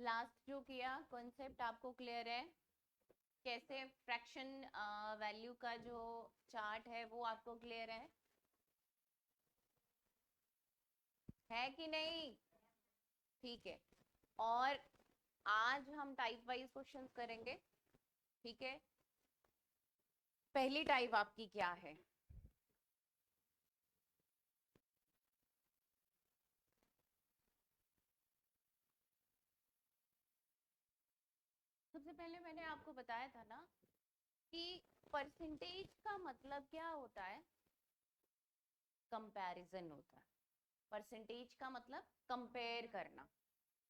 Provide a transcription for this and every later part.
Last जो किया concept आपको क्लियर है? कैसे फ्रैक्शन वैल्यू का जो चार्ट है वो आपको क्लियर है कि नहीं? ठीक है। और आज हम टाइप वाइज क्वेश्चंस करेंगे। ठीक है, पहली टाइप आपकी क्या है? सबसे पहले मैंने आपको बताया था ना कि परसेंटेज का मतलब क्या होता है? कंपैरिजन होता है। परसेंटेज का मतलब कंपेयर करना,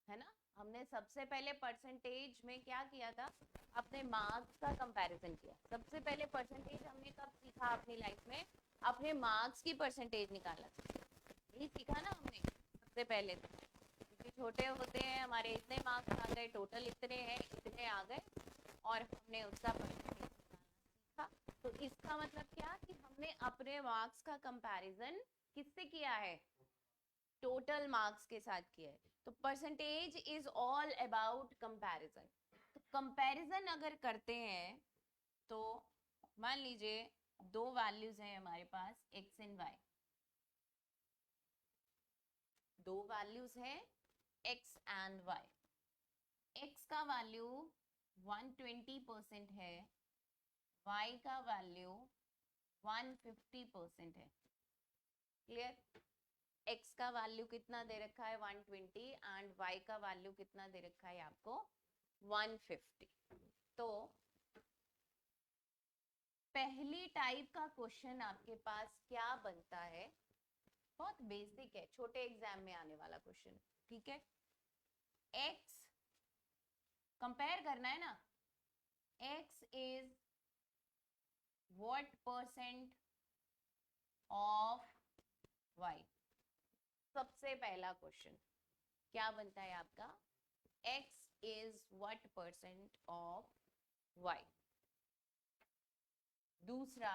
है ना? हमने सबसे पहले परसेंटेज में क्या किया था? अपने मार्क्स का कंपैरिजन किया। सबसे पहले परसेंटेज हमने कब सीखा अपनी लाइफ में? अपने मार्क्स की परसेंटेज निकाला, यही सीखा ना हमने सबसे पहले। तो क्योंकि छोटे होते हैं हमारे इतने मार्क्स आ गए, टोटल इतने हैं, इतने आ गए, और हमने उसका परसेंटेज सीखा। तो इसका मतलब क्या कि हमने अपने मार्क्स का कंपैरिजन किससे किया है? टोटल मार्क्स के साथ किया है। तो percentage is all about comparison. तो कंपैरिजन अगर करते हैं तो मान लीजिए दो वैल्यूज हैं हमारे पास, एक्स एंड वाई। दो वैल्यूज हैं एक्स एंड वाई। एक्स का वैल्यू 120% है, वाई का वैल्यू 150% है। क्लियर? x का वैल्यू कितना दे रखा है? 120, एंड y का वैल्यू कितना दे रखा है आपको? 150। तो पहली टाइप का क्वेश्चन आपके पास क्या बनता है? बहुत बेसिक है, छोटे एग्जाम में आने वाला क्वेश्चन। ठीक है, x कंपेयर करना है ना। x is what percent of y? सबसे पहला क्वेश्चन क्या बनता है आपका? x is what percent of y? दूसरा,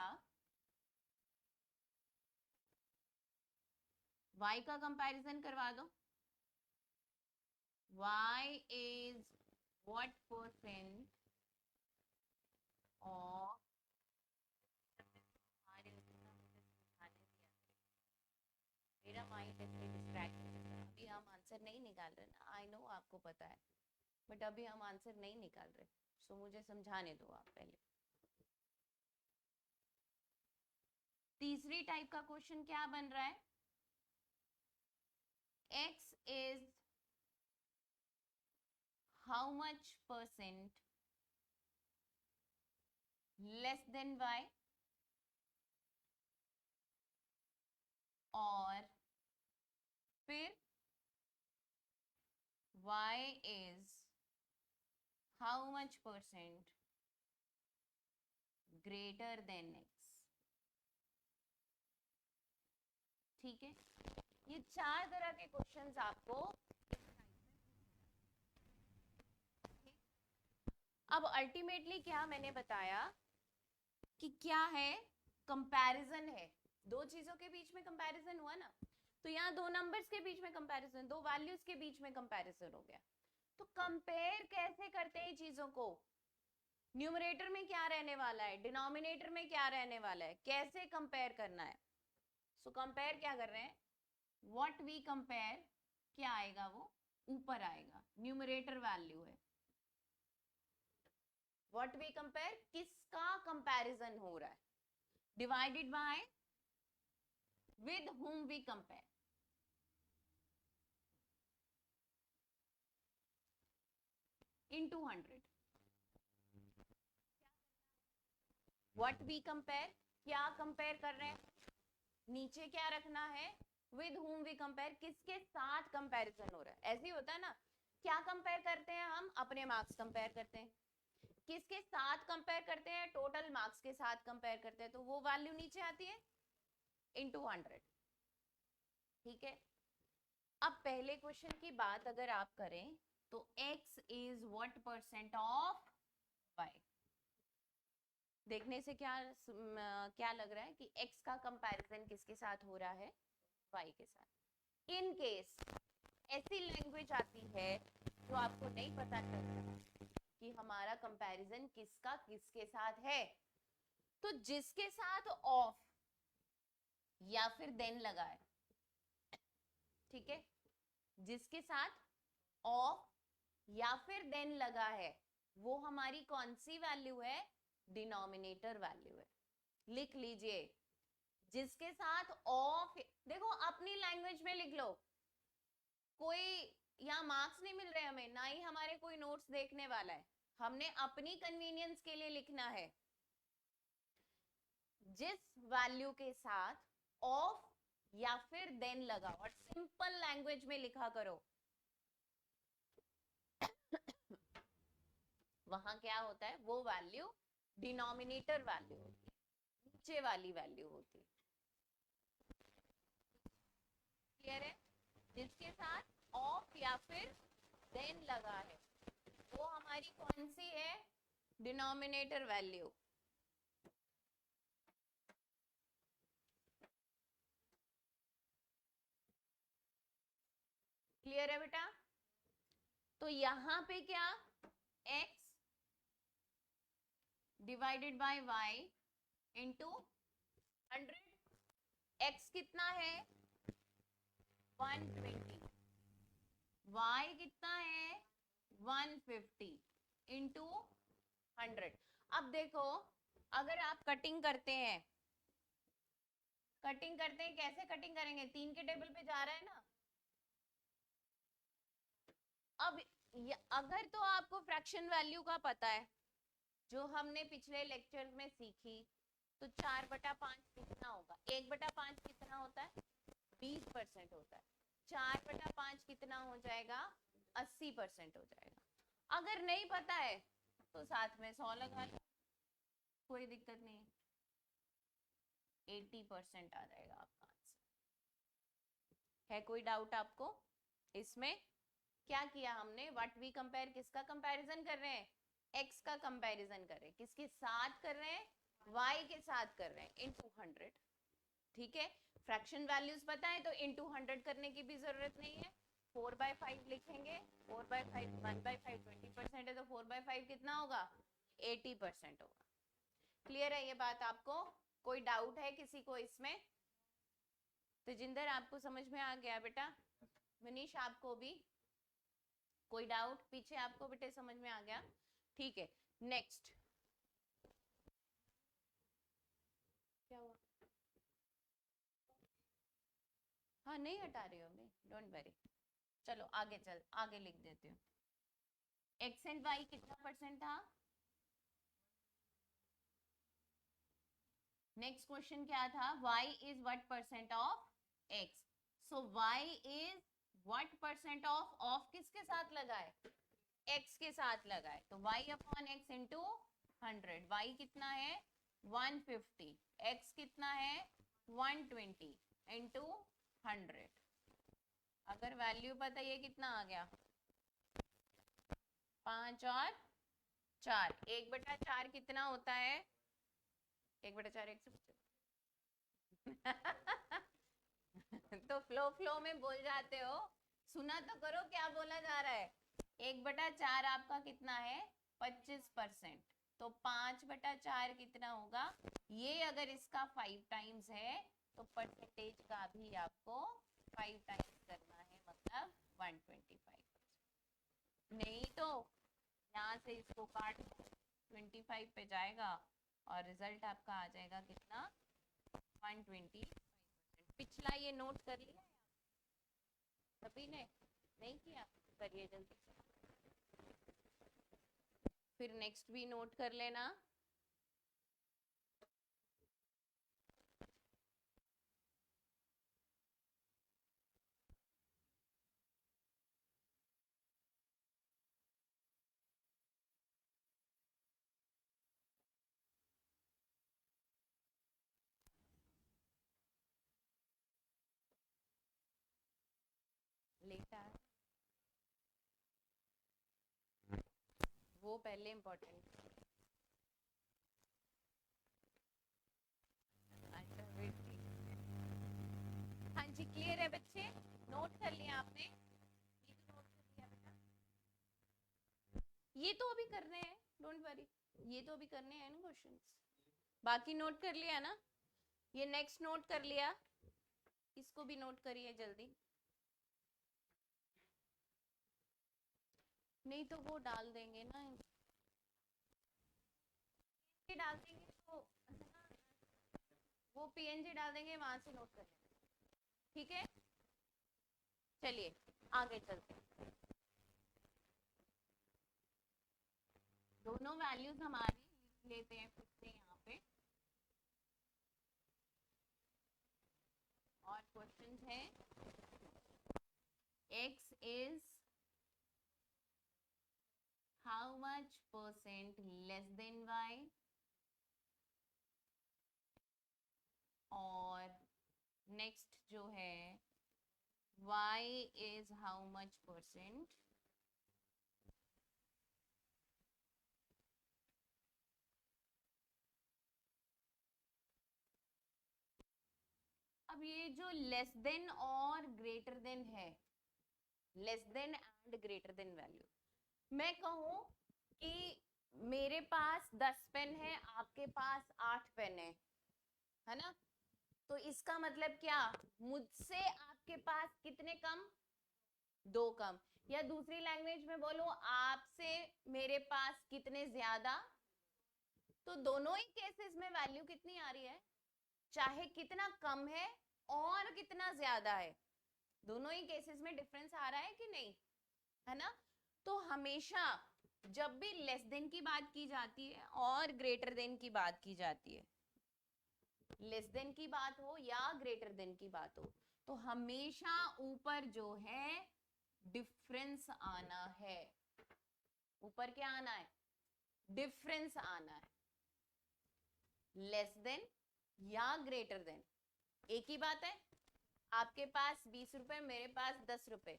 y का कंपैरिजन करवा दो। y is what percent of, मेरा माइंड ऐसे डिस्ट्रैक्ट हो जाता है। अभी हम आंसर नहीं निकाल रहे ना, आई नो आपको पता है, बट अभी हम आंसर नहीं निकाल रहे। सो मुझे समझाने दो आप पहले। तीसरी टाइप का क्वेश्चन क्या बन रहा है? x is how much percent less than y, और फिर y is how much percent greater than x। ठीक है, ये चार तरह के क्वेश्चंस आपको। अब अल्टीमेटली क्या मैंने बताया कि क्या है? कंपैरिजन है। दो चीजों के बीच में कंपैरिजन हुआ ना। तो यहाँ दो नंबर्स के बीच में कंपैरिजन, दो वैल्यूज के बीच में कंपैरिजन हो गया। तो कंपेयर कैसे करते हैं चीजों को? न्यूमरेटर में क्या रहने वाला है, डिनोमिनेटर में क्या रहने वाला है, कैसे कंपेयर करना है? सो कंपेयर क्या कर रहे हैं? व्हाट वी कंपेयर, क्या आएगा वो? ऊपर आएगा, न्यूमरेटर वैल्यू है। व्हाट वी कंपेयर, किसका कंपैरिजन हो रहा है, divided by with whom we compare. Into 100। What we compare, क्या कंपेयर कर रहे हैं, नीचे क्या रखना है? विद whom वी कंपेयर, किसके साथ कंपैरिजन हो रहा है। ऐसे ही होता है ना, क्या कंपेयर करते हैं हम? अपने मार्क्स कंपेयर करते हैं। किसके साथ कंपेयर करते हैं? टोटल मार्क्स के साथ कंपेयर करते हैं। तो वो वैल्यू नीचे आती है इनटू 100। ठीक है, अब पहले क्वेश्चन की बात अगर आप करें तो x is what percent of y। देखने से क्या लग रहा है कि x का कंपैरिजन किसके साथ हो रहा है? y के साथ। इन केस ऐसी लैंग्वेज आती है जो आपको नहीं पता चलता कि हमारा कंपैरिजन किसका किसके साथ है, तो जिसके साथ ऑफ या फिर देन लगा है, ठीक है, जिसके साथ ऑफ या फिर देन लगा है वो हमारी कौन सी वैल्यू है, डिनोमिनेटर वैल्यू है। लिख लीजिए, जिसके साथ ऑफ, देखो अपनी लैंग्वेज में लिख लो, कोई यहाँ मार्क्स नहीं मिल रहे हमें, ना ही हमारे कोई नोट्स देखने वाला है, हमने अपनी कन्वीनियंस के लिए लिखना है। जिस वैल्यू के साथ ऑफ या फिर देन लगा, और सिंपल लैंग्वेज में लिखा करो, वहां क्या होता है, वो वैल्यू डिनोमिनेटर वैल्यू होती है, नीचे वाली वैल्यू होती है। क्लियर है? जिसके साथ ऑफ या फिर देन लगा है वो हमारी कौन सी है, डिनोमिनेटर वैल्यू। क्लियर है बेटा? तो यहां पे क्या, x divided by y into 100, x कितना है 120, y कितना है 150 इंटू 100। अब देखो, अगर आप कटिंग करते हैं, कैसे कटिंग करेंगे, 3 के टेबल पे जा रहा है ना। अब अगर तो आपको फ्रैक्शन वैल्यू का पता है, जो हमने पिछले लेक्चर में सीखी, तो 4/5 कितना होगा, 1/5 कितना होता है 20% होता है, 4/5 कितना हो जाएगा 80% हो जाएगा। अगर नहीं पता है तो साथ में 100 लगा लो, कोई दिक्कत नहीं है, 80% आ जाएगा आपका आंसर। है कोई डाउट आपको इसमें? क्या किया हमने, व्हाट वी कंपेयर, किसका कंपैरिजन कर रहे हैं, x का कंपैरिजन कर रहे हैं, किसके साथ कर रहे हैं, y के साथ कर रहे हैं, इनटू 100। ठीक है, फ्रैक्शन वैल्यूज पता है तो इनटू 100 करने की भी जरूरत नहीं है, 4/5 लिखेंगे, 4/5 1/5 20% है, तो 4/5 कितना होगा 80% होगा। क्लियर है ये बात आपको? कोई डाउट है किसी को इसमें? तेजिंदर आपको समझ में आ गया बेटा? मनीष आपको भी कोई डाउट? पीछे आपको बेटे समझ में आ गया? ठीक है, नेक्स्ट क्या हुआ? हाँ नहीं हटा रही हो मैं, डोंट वरी। चलो आगे चल, आगे लिख देती हूँ। एक्स एंड वाई कितना परसेंट था? नेक्स्ट क्वेश्चन क्या था, y is what percent of x, so y is what percent of किसके साथ लगा है, x के साथ लगा है, तो y upon x into 100, y कितना है 150, x कितना है 120 इंटू 100। अगर वैल्यू पता ये कितना आ गया, 5 और 4, 1/4 कितना होता है, 1/4 एक से तो फ्लो में बोल जाते हो, सुना तो करो क्या बोला जा रहा है। 1/4 आपका कितना है 25%, तो 5/4 कितना होगा, ये अगर इसका 5 टाइम्स है तो परसेंटेज का भी आपको 5 टाइम्स करना है, मतलब 125। नहीं तो यहाँ से इसको काट 25 पे जाएगा और रिजल्ट आपका आ जाएगा कितना 120। पिछला ये नोट कर लिया सभी ने? नहीं किया? करिए जल्दी से, फिर नेक्स्ट भी नोट कर लेना। लेटा वो पहले इम्पोर्टेंट। हाँ जी, क्लियर है बच्चे? नोट कर लिया आपने? नोट कर लिया बेटा? ये तो अभी करने हैं, डोंट वरी, ये तो अभी करने हैं ना क्वेश्चंस। बाकी नोट कर लिया ना, ये नेक्स्ट नोट कर लिया, इसको भी नोट करिए जल्दी, नहीं तो वो डाल देंगे ना, ये डाल देंगे तो वो पीएनजी डाल देंगे, वहां से नोट कर लेंगे, ठीक है। चलिए आगे चलते हैं। दोनों वैल्यूज हमारे लिख लेते हैं फिर से यहाँ पे, और क्वेश्चन है x is how much % less than y, और नेक्स्ट जो है y is how much %, अब ये जो लेस देन और ग्रेटर देन है, less than and greater than value, मैं कहूं कि मेरे पास 10 पेन है, आपके पास 8 पेन है ना, तो इसका मतलब क्या, मुझसे आपके पास कितने कम, 2 कम, या दूसरी लैंग्वेज में बोलूं आपसे मेरे पास कितने ज्यादा, तो दोनों ही केसेस में वैल्यू कितनी आ रही है, चाहे कितना कम है और कितना ज्यादा है, दोनों ही केसेस में डिफरेंस आ रहा है कि नहीं, है ना। तो हमेशा जब भी लेस देन की बात की जाती है और ग्रेटर देन की बात की जाती है, लेस देन की बात हो या ग्रेटर देन की बात हो, तो हमेशा ऊपर जो है डिफरेंस आना है, ऊपर क्या आना है, डिफरेंस आना है, लेस देन या ग्रेटर देन, एक ही बात है, आपके पास 20 रुपए, मेरे पास 10 रुपए,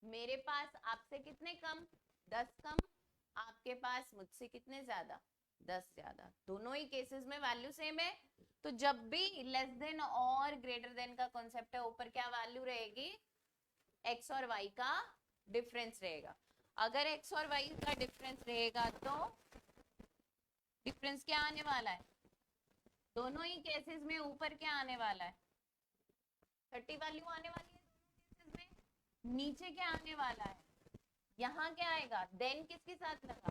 मेरे पास आपसे कितने कम, 10 कम, आपके पास मुझसे कितने ज्यादा, 10 ज्यादा, दोनों ही केसेस में वैल्यू सेम है। तो जब भी लेस देन और ग्रेटर देन का कॉन्सेप्ट है, ऊपर क्या वैल्यू रहेगी, x और y का डिफरेंस रहेगा। अगर x और y का डिफरेंस रहेगा तो डिफरेंस क्या आने वाला है, दोनों ही केसेस में ऊपर क्या आने वाला है, 30 वैल्यू आने वाली है दोनों केसेस में, नीचे क्या आने वाला है, यहाँ क्या आएगा, देन किसके साथ लगा,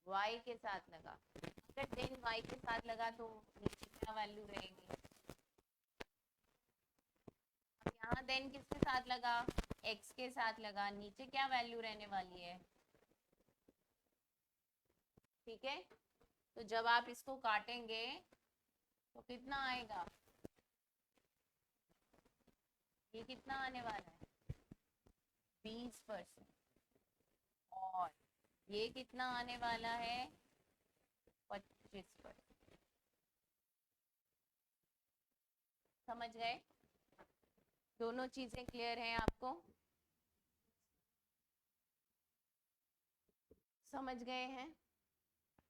y के साथ लगा, अगर देन y के साथ लगा तो नीचे क्या वैल्यू रहेगी, अब यहाँ देन किसके साथ लगा, x के साथ लगा, नीचे क्या वैल्यू रहने वाली है, ठीक है। तो जब आप इसको काटेंगे तो कितना आएगा, ये कितना आने वाला है, 20%, और ये कितना आने वाला है, 25%, समझ गए, दोनों चीजें क्लियर हैं आपको, समझ गए हैं,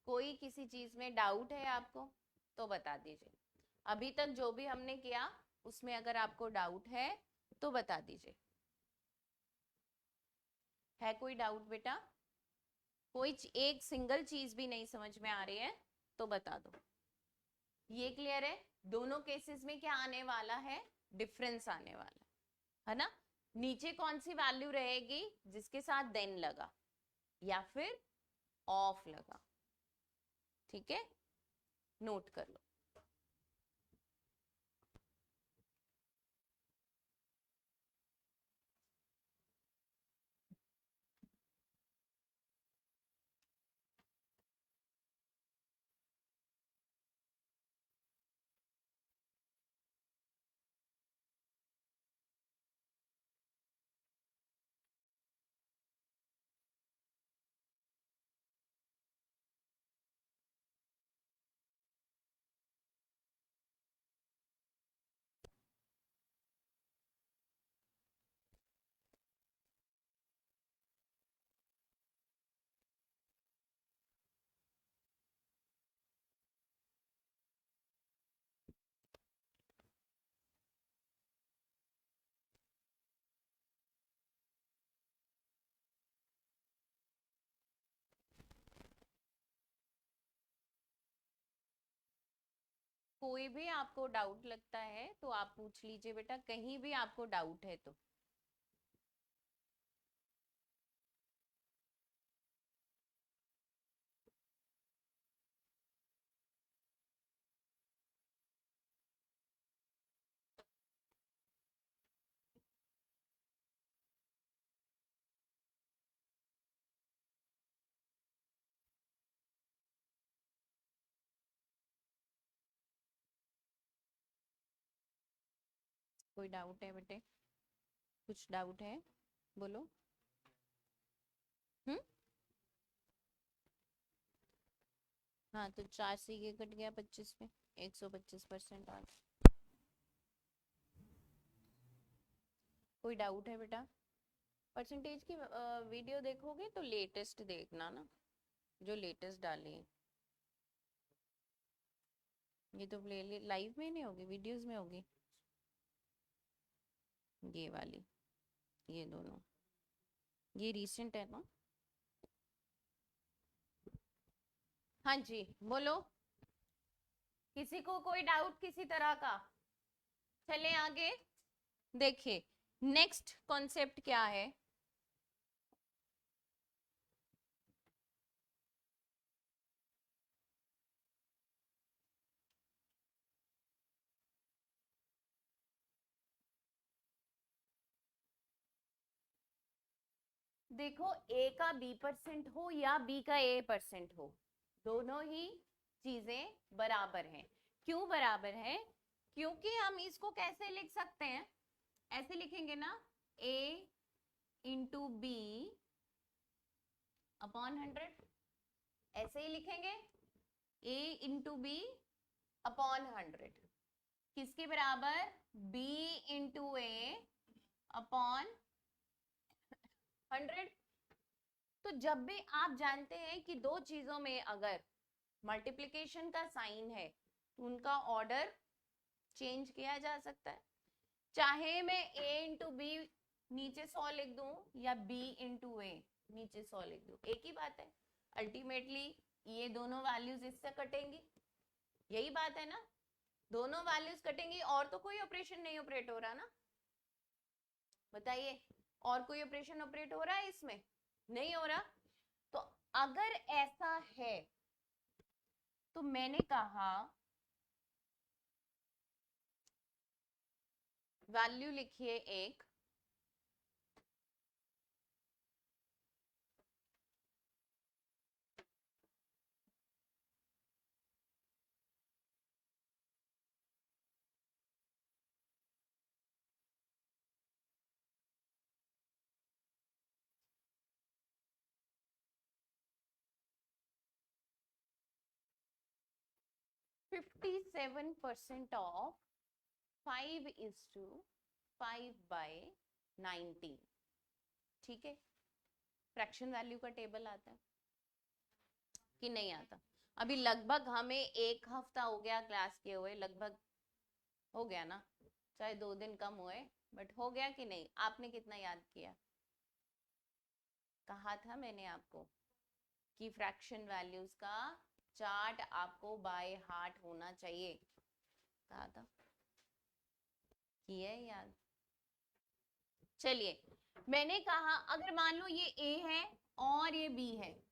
कोई किसी चीज में डाउट है आपको तो बता दीजिए, अभी तक जो भी हमने किया उसमें अगर आपको डाउट है तो बता दीजिए, है कोई डाउट बेटा, कोई एक सिंगल चीज भी नहीं समझ में आ रही है तो बता दो, ये क्लियर है, दोनों केसेस में क्या आने वाला है, डिफरेंस आने वाला है ना, नीचे कौन सी वैल्यू रहेगी, जिसके साथ देन लगा या फिर ऑफ लगा, ठीक है, नोट कर लो। कोई भी आपको डाउट लगता है तो आप पूछ लीजिए बेटा, कहीं भी आपको डाउट है तो। कोई डाउट है बेटे? कुछ डाउट है? बोलो। हम्म। हाँ तो 4 से ये कट गया 25 में, 125% आ गया। कोई डाउट है बेटा? परसेंटेज की वीडियो देखोगे तो लेटेस्ट देखना ना, जो लेटेस्ट डाली है। ये तो प्ले लाइव में नहीं होगी, वीडियोस में होगी। ये वाली, ये दोनों, ये रीसेंट है ना। हाँ जी बोलो, किसी को कोई डाउट किसी तरह का? चले आगे। देखिए नेक्स्ट कॉन्सेप्ट क्या है। देखो ए का बी परसेंट हो या बी का ए परसेंट हो, दोनों ही चीजें बराबर हैं। क्यों बराबर है? क्योंकि हम इसको कैसे लिख सकते हैं, ऐसे लिखेंगे ना, ए इंटू बी अपॉन 100, ऐसे ही लिखेंगे, ए इंटू बी अपॉन 100, किसके बराबर? बी इंटू ए अपॉन 100। तो जब भी आप जानते हैं कि दो चीजों में अगर मल्टीप्लिकेशन का साइन है तो उनका ऑर्डर चेंज किया जा सकता है। चाहे मैं a इंटू बी नीचे 100 लिख दूं या b इंटू ए नीचे 100 लिख दूं, एक ही बात है। अल्टीमेटली ये दोनों वैल्यूज इससे कटेंगी, यही बात है ना, दोनों वैल्यूज कटेंगी। और तो कोई ऑपरेशन नहीं ऑपरेट हो रहा ना, बताइए, और कोई ऑपरेशन ऑपरेट हो रहा है इसमें? नहीं हो रहा। तो अगर ऐसा है तो मैंने कहा वैल्यू लिखिए एक, %57 ऑफ 5:5/19, ठीक है। फ्रैक्शन वैल्यू का टेबल आता है कि नहीं आता? अभी लगभग हमें 1 हफ्ता हो गया क्लास किए हुए, लगभग हो गया ना, चाहे 2 दिन कम हुए, बट हो गया कि नहीं? आपने कितना याद किया? कहा था मैंने आपको कि फ्रैक्शन वैल्यूज का चार्ट आपको बाय हार्ट होना चाहिए, कहा था, किया है याद? चलिए, मैंने कहा अगर मान लो ये ए है और ये बी है,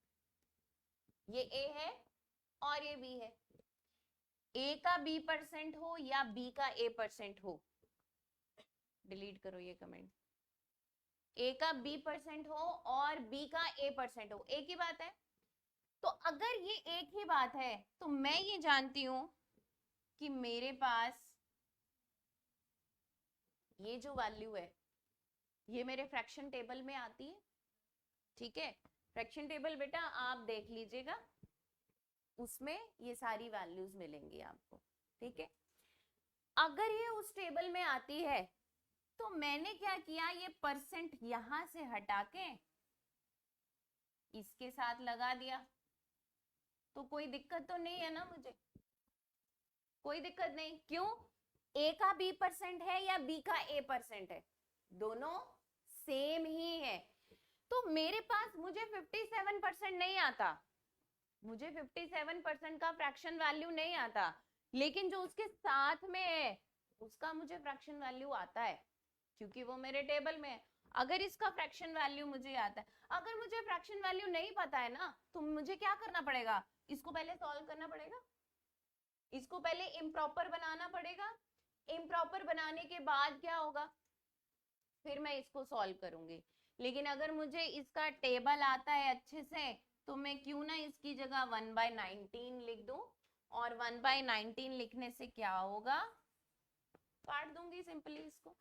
ये ए है और ये बी है, ए का बी परसेंट हो या बी का ए परसेंट हो, डिलीट करो ये कमेंट, ए का बी परसेंट हो और बी का ए परसेंट हो, एक ही बात है। तो अगर ये एक ही बात है तो मैं ये जानती हूं कि मेरे पास ये जो वैल्यू है ये मेरे फ्रैक्शन टेबल में आती है, ठीक है। फ्रैक्शन टेबल बेटा आप देख लीजिएगा, उसमें ये सारी वैल्यूज मिलेंगी आपको, ठीक है। अगर ये उस टेबल में आती है तो मैंने क्या किया, ये परसेंट यहां से हटा के इसके साथ लगा दिया, तो कोई दिक्कत तो नहीं है ना मुझे? कोई दिक्कत नहीं। क्यों? ए का बी परसेंट है या बी का ए परसेंट है, दोनों सेम ही है। तो मेरे पास मुझे 57% नहीं आता, मुझे 57% का फ्रैक्शन वैल्यू नहीं आता, लेकिन जो उसके साथ में है उसका मुझे फ्रैक्शन वैल्यू आता है क्योंकि वो मेरे टेबल में है। अगर इसका फ्रैक्शन वैल्यू मुझे आता है, अगर मुझे फ्रैक्शन वैल्यू नहीं पता है ना तो मुझे क्या करना पड़ेगा, इसको पहले सॉल्व करना पड़ेगा, इसको पहले इम्प्रॉपर बनाना पड़ेगा। इम्प्रॉपर बनाने के बाद क्या होगा, फिर मैं इसको सॉल्व करूंगी। लेकिन अगर मुझे इसका टेबल आता है अच्छे से तो मैं क्यों ना इसकी जगह 1/19 लिख दूं, और 1/19 लिखने से क्या होगा, काट दूंगी सिंपली इसको।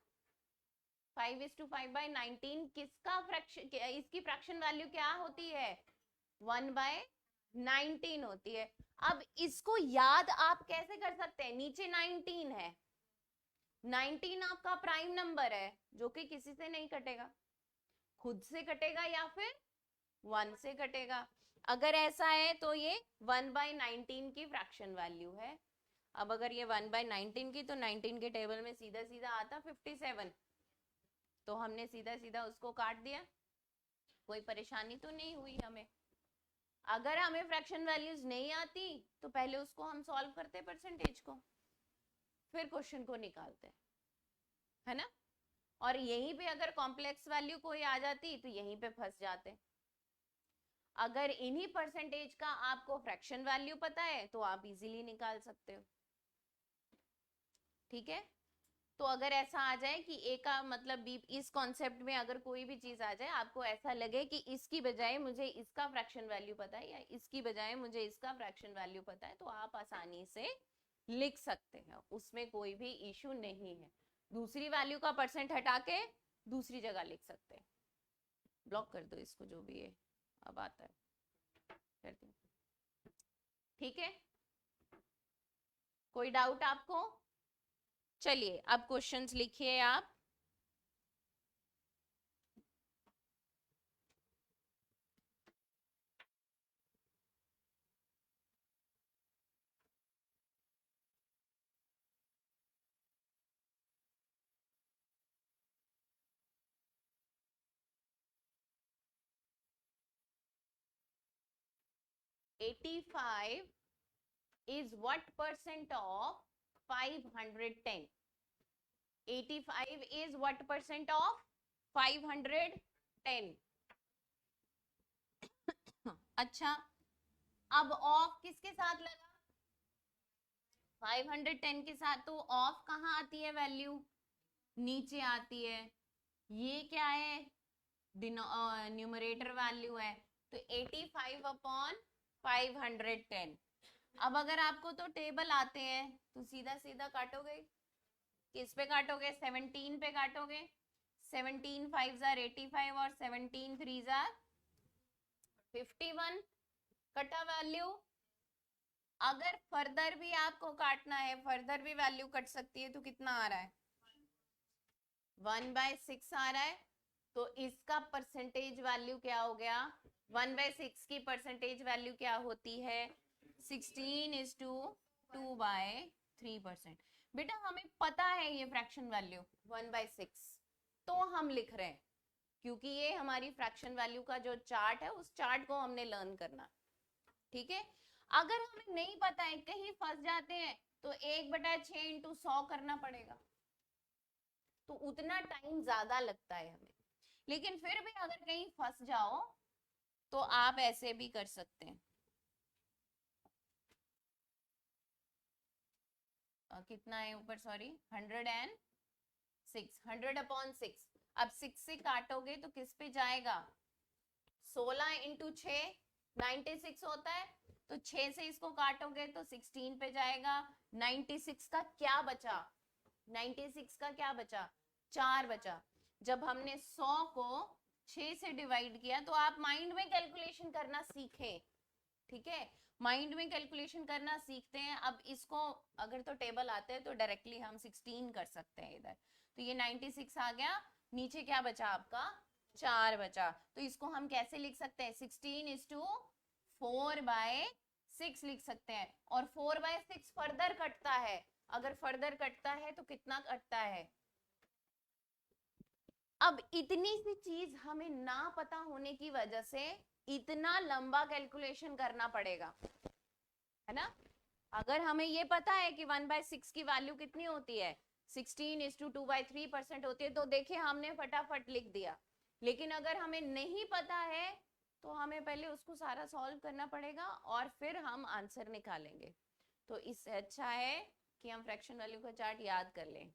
5:5/19 किसका फ्रैक्शन, इसकी फ्रैक्शन वैल्यू क्या होती है, 1/19 होती है। अब इसको याद आप कैसे कर सकते हैं, नीचे 19 है, 19 आपका प्राइम नंबर है जो कि किसी से नहीं कटेगा, खुद से कटेगा या फिर 1 से कटेगा। अगर ऐसा है तो ये 1/19 की फ्रैक्शन वैल्यू है। अब अगर ये 1/19 की, तो 19 के टेबल में सीधा सीधा आता 57, तो हमने सीधा सीधा उसको काट दिया, कोई परेशानी तो नहीं हुई हमें। अगर हमें फ्रैक्शन वैल्यूज नहीं आती तो पहले उसको हम सॉल्व करते परसेंटेज को, फिर क्वेश्चन को निकालते, है ना। और यहीं पे अगर कॉम्प्लेक्स वैल्यू कोई आ जाती तो यहीं पे फंस जाते। अगर इन्हीं परसेंटेज का आपको फ्रैक्शन वैल्यू पता है तो आप इजीली निकाल सकते हो, ठीक है। तो अगर ऐसा आ जाए कि ए का मतलब बी, इस कॉन्सेप्ट में अगर कोई भी चीज आ जाए, आपको ऐसा लगे कि इसकी बजाय मुझे इसका फ्रैक्शन वैल्यू पता है या इसकी बजाय मुझे इसका फ्रैक्शन वैल्यू पता है, तो आप आसानी से लिख सकते हैं, उसमें कोई भी इशू नहीं है। दूसरी वैल्यू का परसेंट हटा के दूसरी जगह लिख सकते हैं। ब्लॉक कर दो इसको, जो भी है अब आता है कर दो, ठीक है। कोई डाउट आपको, चलिए अब क्वेश्चंस लिखिए आप। $85 is what percent of 510? 85 is what percent of 510? अच्छा, अब ऑफ किसके साथ लगा, 510 के साथ, तो ऑफ कहाँ आती है वैल्यू, नीचे आती है। ये क्या है, न्यूमरेटर वैल्यू है, तो 85/510। अब अगर आपको तो टेबल आते हैं तो सीधा सीधा काटोगे, किस पे काटोगे, 17 पे काटोगे। 17 5 जार 85 और 17 3 जार 51, कटा वैल्यू। अगर फर्दर भी आपको काटना है, फर्दर भी वैल्यू कट सकती है, तो कितना आ रहा है, 1/6 आ रहा है। तो इसका परसेंटेज वैल्यू क्या हो गया, 1/6 की परसेंटेज वैल्यू क्या होती है, 16:2/3%। बेटा हमें पता है ये फ्रैक्शन वैल्यू 1/6, तो हम लिख रहे हैं क्योंकि ये हमारी फ्रैक्शन वैल्यू का जो चार्ट है उस चार्ट को हमने लर्न करना, ठीक है। अगर हमें नहीं पता है, कहीं फंस जाते हैं, तो 1/6 × 100 करना पड़ेगा, तो उतना टाइम ज्यादा लगता है हमें। लेकिन फिर भी अगर कहीं फंस जाओ तो आप ऐसे भी कर सकते हैं। कितना है ऊपर, सॉरी 106, 100/6। अब 6 से काटोगे तो किस पे जाएगा, 16 × 6 96 होता है, तो 6 से इसको काटोगे तो 16 पे जाएगा। 96 का क्या बचा, 96 का क्या बचा, 4 बचा। जब हमने 100 को 6 से डिवाइड किया, तो आप माइंड में कैलकुलेशन करना सीखें, ठीक है, माइंड में कैलकुलेशन करना सीखते हैं। अब इसको अगर तो टेबल आते हैं तो डायरेक्टली हम 16 कर सकते हैं इधर, तो ये 96 आ गया, नीचे क्या बचा आपका, 4 बचा। तो इसको हम कैसे लिख सकते हैं, 16:4/6 लिख सकते हैं। और 4/6 फर्दर कटता है, अगर फर्दर कटता है तो कितना कटता है। अब इतनी सी चीज हमें ना पता होने की वजह से इतना लंबा कैलकुलेशन करना पड़ेगा, है ना। अगर हमें ये पता है कि 1/6 की वैल्यू कितनी होती है 16:2/3% होती है, तो देखिए हमने फटाफट लिख दिया। लेकिन अगर हमें नहीं पता है तो हमें पहले उसको सारा सॉल्व करना पड़ेगा और फिर हम आंसर निकालेंगे। तो इससे अच्छा है कि हम फ्रैक्शन वैल्यू का चार्ट याद कर लें।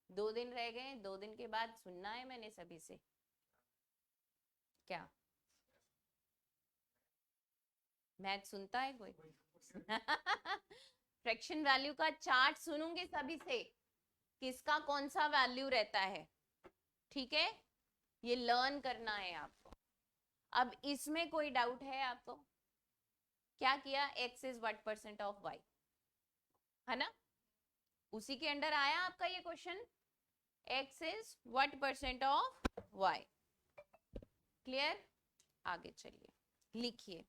2 दिन रह गए, 2 दिन के बाद सुनना है मैंने सभी से। क्या मैथ सुनता है कोई? फ्रैक्शन वैल्यू का चार्ट सुनूंगी सभी से, किसका कौन सा वैल्यू रहता है, ठीक है? ये लर्न करना है आपको। अब इसमें कोई डाउट है आपको? क्या किया, x is what percent of y, है ना? उसी के अंडर आया आपका ये question, x is what percent of y। Clear? आगे चलिए, लिखिए।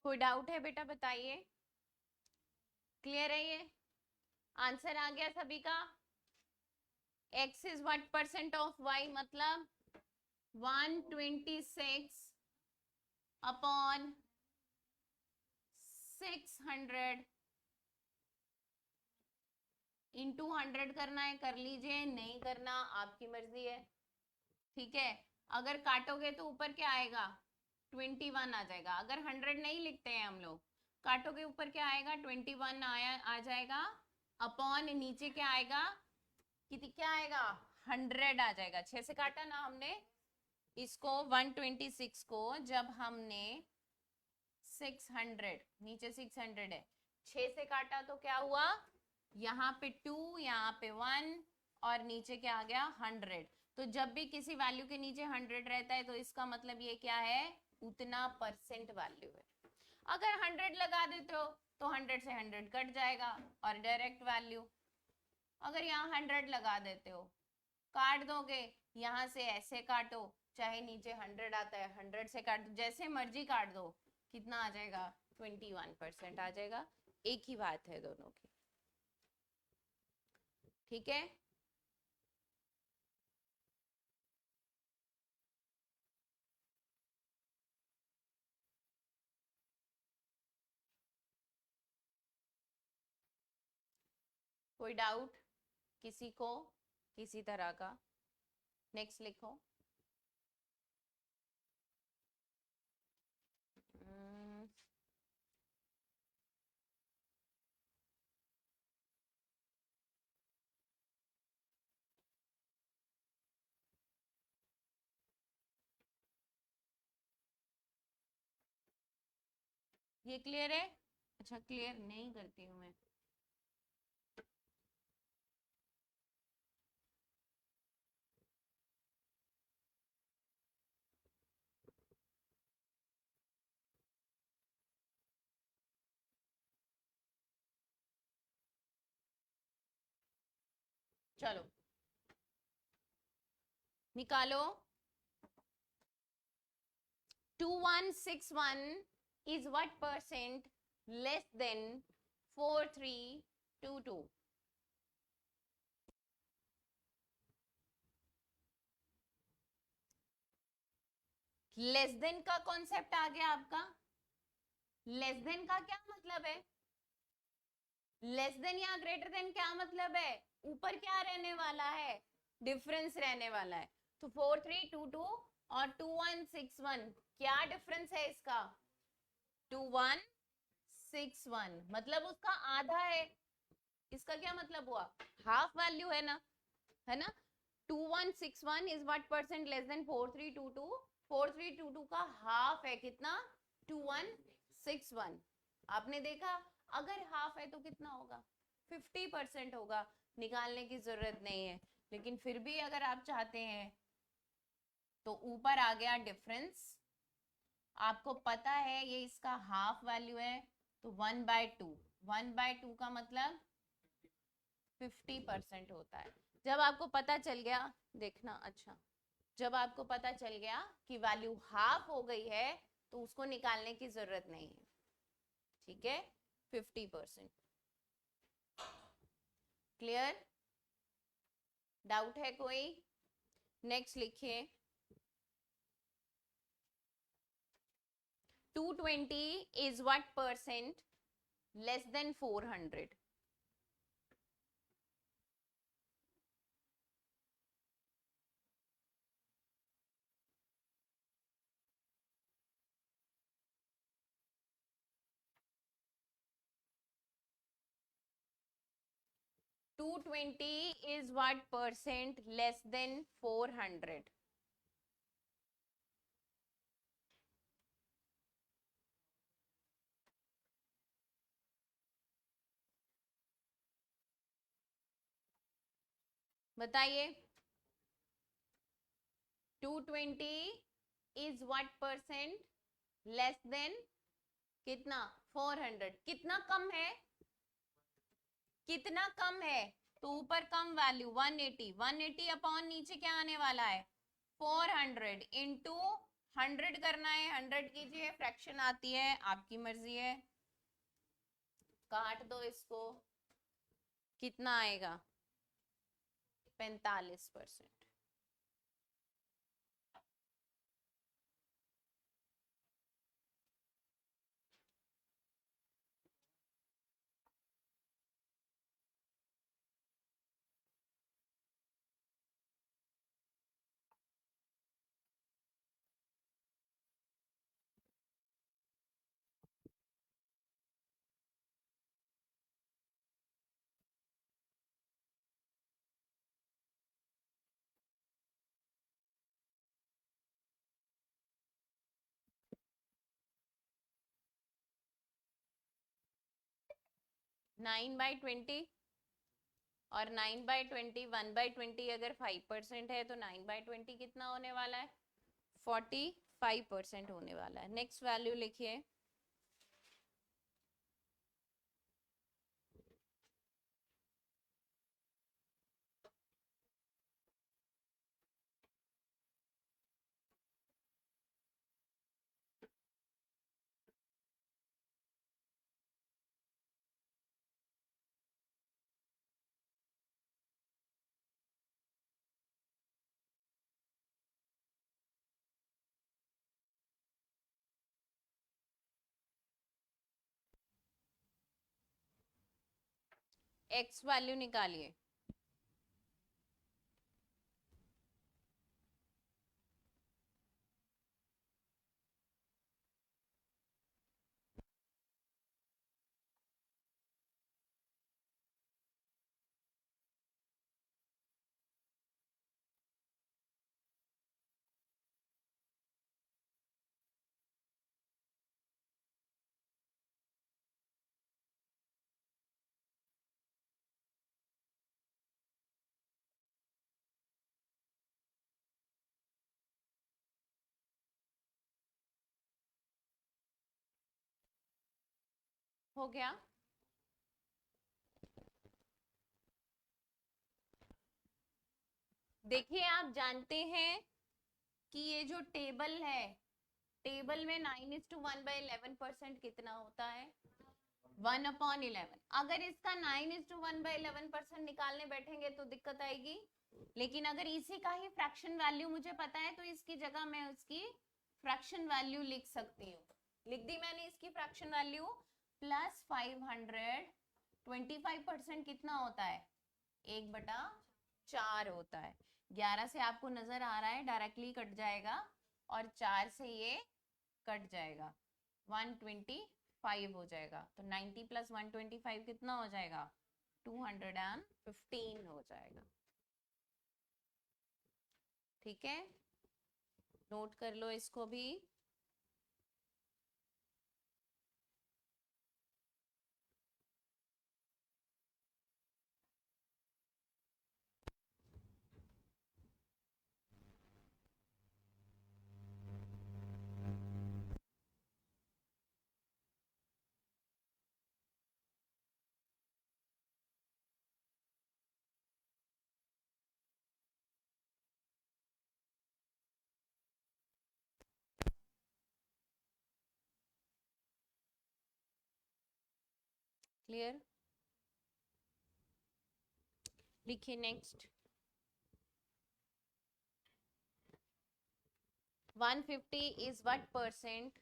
कोई डाउट है बेटा, बताइए। क्लियर है ये? आंसर आ गया सभी का? x is what percent of y मतलब 126 अपॉन 600 इंटू 100 करना है, कर लीजिए, नहीं करना आपकी मर्जी है, ठीक है? अगर काटोगे तो ऊपर क्या आएगा, 21 आ जाएगा। अगर 100 नहीं लिखते हैं हम लोग, काटोगे ऊपर क्या आएगा, 21 आ जाएगा, अपॉन नीचे क्या आएगा, क्या आएगा, 100 आ जाएगा। 6 से काटा ना हमने इसको, 126 को जब हमने 600, नीचे 600 है, 6 से काटा तो क्या हुआ, यहाँ पे 2, यहाँ पे 1 और नीचे क्या आ गया, 100। तो जब भी किसी वैल्यू के नीचे 100 रहता है तो इसका मतलब ये क्या है, उतना परसेंट वैल्यू है। अगर 100 लगा देते हो तो 100 से 100 कट जाएगा और डायरेक्ट वैल्यू। अगर यहाँ 100 लगा देते हो, काट दोगे, यहाँ से ऐसे काटो, चाहे नीचे 100 आता है 100 से काट दो, जैसे मर्जी काट दो, कितना आ जाएगा, 21% आ जाएगा। एक ही बात है दोनों की, ठीक है? कोई डाउट किसी को, किसी तरह का? नेक्स्ट लिखो। ये क्लियर है? अच्छा, क्लियर नहीं करती हूँ मैं। चलो निकालो। 2161 is what percent less than 4322? Less than का कॉन्सेप्ट आ गया आपका। लेस देन का क्या मतलब है, लेस देन या ग्रेटर देन क्या मतलब है, ऊपर क्या रहने वाला है, डिफरेंस रहने वाला है। तो 4322 और 2161 क्या डिफरेंस है इसका? 2161 मतलब उसका आधा है। इसका क्या मतलब हुआ? हाफ वैल्यू है ना, है ना। 2161 is what percent less than 4322? 4322 का हाफ है कितना? 2161। आपने देखा अगर हाफ है तो कितना होगा? 50% होगा। निकालने की जरूरत नहीं है, लेकिन फिर भी अगर आप चाहते हैं तो ऊपर आ गया डिफरेंस। आपको पता है ये इसका हाफ वैल्यू है, तो 1/2। 1/2 का मतलब 50% होता है। जब आपको पता चल गया, देखना अच्छा, जब आपको पता चल गया कि वैल्यू हाफ हो गई है तो उसको निकालने की जरूरत नहीं है, ठीक है। 50%। क्लियर? डाउट है कोई? नेक्स्ट लिखिए। 220 is what percent less than 400? Two twenty is what percent less than 400? बताइए। 220 is what percent less than कितना? 400। कितना कम है? कितना कम है? तो ऊपर कम वैल्यू 180। 180 अपॉन नीचे क्या आने वाला है? 400 इंटू 100 करना है। 100 कीजिए, फ्रैक्शन आती है, आपकी मर्जी है। काट दो इसको, कितना आएगा? 45%। नाइन बाई ट्वेंटी और 9/20, 1/20 अगर 5% है तो 9/20 कितना होने वाला है? 45% होने वाला है। नेक्स्ट वैल्यू लिखिए। एक्स वैल्यू निकालिए। हो गया? देखिए, आप जानते हैं कि ये जो टेबल है, टेबल में 9:1/11% कितना होता है? 1/11। अगर इसका 9:1/11% निकालने बैठेंगे तो दिक्कत आएगी। लेकिन अगर इसी का ही फ्रैक्शन वैल्यू मुझे पता है तो इसकी जगह मैं उसकी फ्रैक्शन वैल्यू लिख सकती हूँ। लिख दी मैंने इसकी फ्रैक्शन वैल्यू प्लस 500। 25% कितना होता है? 1/4 होता है। 11 से आपको नजर आ रहा है डायरेक्टली कट जाएगा, और 4 से ये कट जाएगा, 125 हो जाएगा। तो 90 प्लस 125 कितना हो जाएगा? 215 हो जाएगा। ठीक है, नोट कर लो इसको भी। क्लियर? लिखिए next. 150 is what percent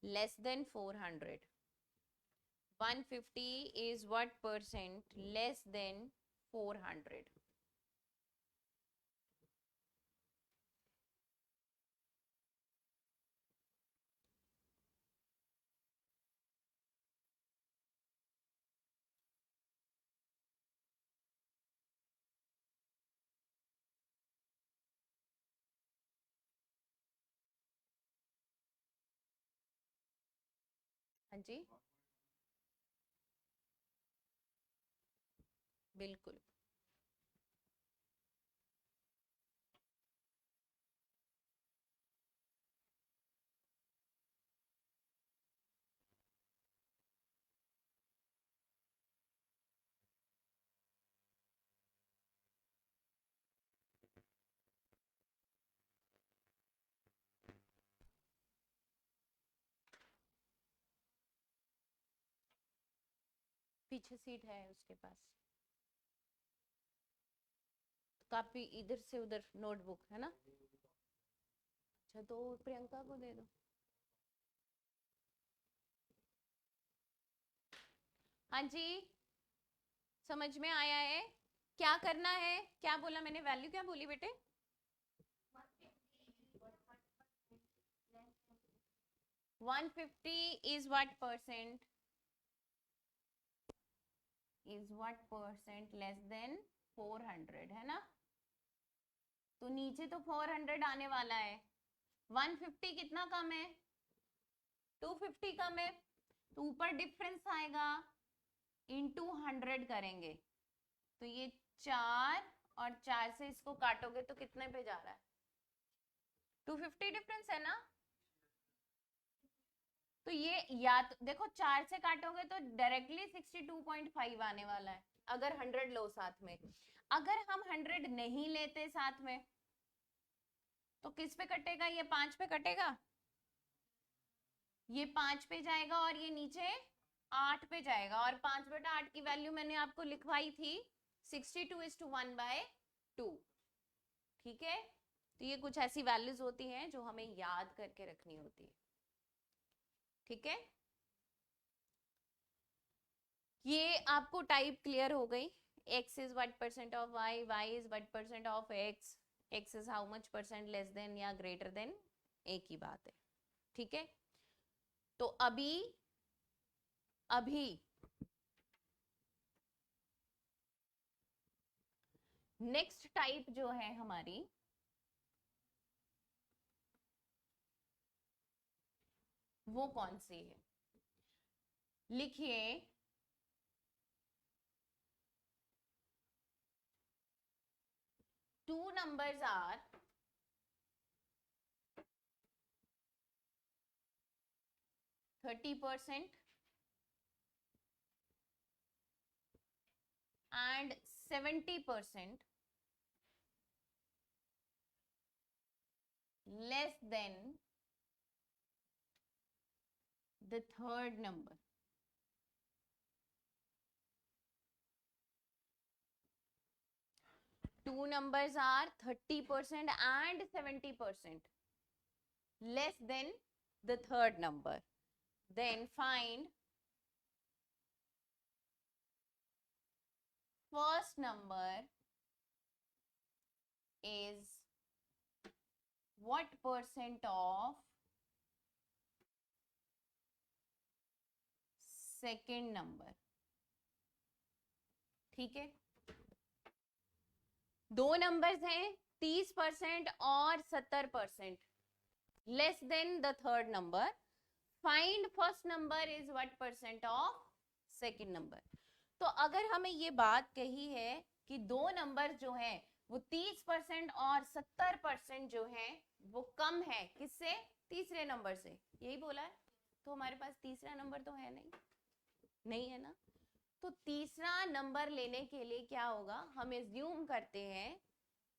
less than 400? 150 is what percent less than 400? हाँ जी, बिल्कुल। पीछे सीट है उसके पास, कापी इधर से उधर, नोटबुक है ना? अच्छा, तो प्रियंका को दे दो। हाँ जी, समझ में आया है? क्या करना है? क्या बोला मैंने? वैल्यू क्या बोली बेटे? 150 is what percent? Is what percent less than 400, है ना? तो नीचे तो 400 आने वाला है, 150 कितना कम है? 250 कम है, तो ऊपर डिफरेंस आएगा, इंटू 100 करेंगे, तो ये 4 और 4 से इसको काटोगे तो कितने पे जा रहा है? 250 डिफरेंस है ना? तो ये या तो देखो 4 से काटोगे तो डायरेक्टली 62.5 आने वाला है, अगर 100 लो साथ में। अगर हम 100 नहीं लेते साथ में तो किस पे कटेगा? ये 5 पे कटेगा, ये 5 पे जाएगा, और ये नीचे 8 पे जाएगा। और 5/8 की वैल्यू मैंने आपको लिखवाई थी 62:1/2। ठीक है, तो ये कुछ ऐसी वैल्यूज होती हैं जो हमें याद करके रखनी होती है। ठीक है, ये आपको टाइप क्लियर हो गई। x is what percent of y, y is what percent of x, x is how much percent less than या ग्रेटर देन, एक ही बात है। ठीक है, तो अभी अभी नेक्स्ट टाइप जो है हमारी, वो कौन सी है? लिखिए, to numbers are 30% and 70% less than the third number. Two numbers are 30% and 70% less than the third number. Then find first number is what percent of second number. ठीक है, दो नंबर्स हैं 30% और 70%, less than the third number. Find first number is what percent of second number. तो अगर हमें ये बात कही है कि दो नंबर जो है वो 30% और 70% जो है वो कम है किससे, तीसरे नंबर से, यही बोला है. तो हमारे पास तीसरा नंबर तो है नहीं है ना. तो तीसरा नंबर लेने के लिए क्या होगा, हम एज्यूम करते हैं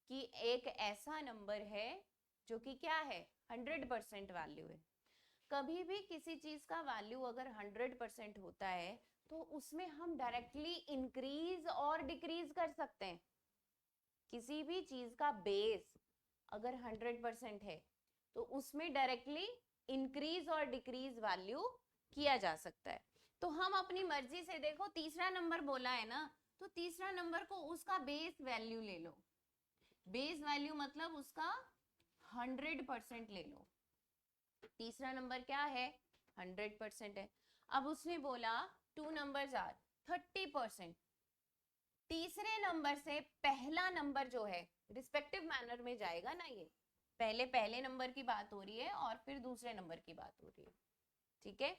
कि एक ऐसा नंबर है जो कि क्या है 100% वैल्यू है. कभी भी किसी चीज का वैल्यू अगर 100% होता है तो उसमें हम डायरेक्टली इंक्रीज और डिक्रीज कर सकते हैं. किसी भी चीज का बेस अगर 100% है तो उसमें डायरेक्टली इंक्रीज और डिक्रीज वैल्यू किया जा सकता है. तो हम अपनी मर्जी से, देखो तीसरा नंबर बोला है ना, तो तीसरा नंबर को उसका बेस वैल्यू ले लो. बेस वैल्यू मतलब उसका 100% ले लो. तीसरा नंबर क्या है 100% है. अब उसने बोला टू नंबर्स आर 30%. तीसरे नंबर से पहला नंबर जो है रिस्पेक्टिव मैनर में जाएगा ना, ये पहले नंबर की बात हो रही है और फिर दूसरे नंबर की बात हो रही है. ठीक है,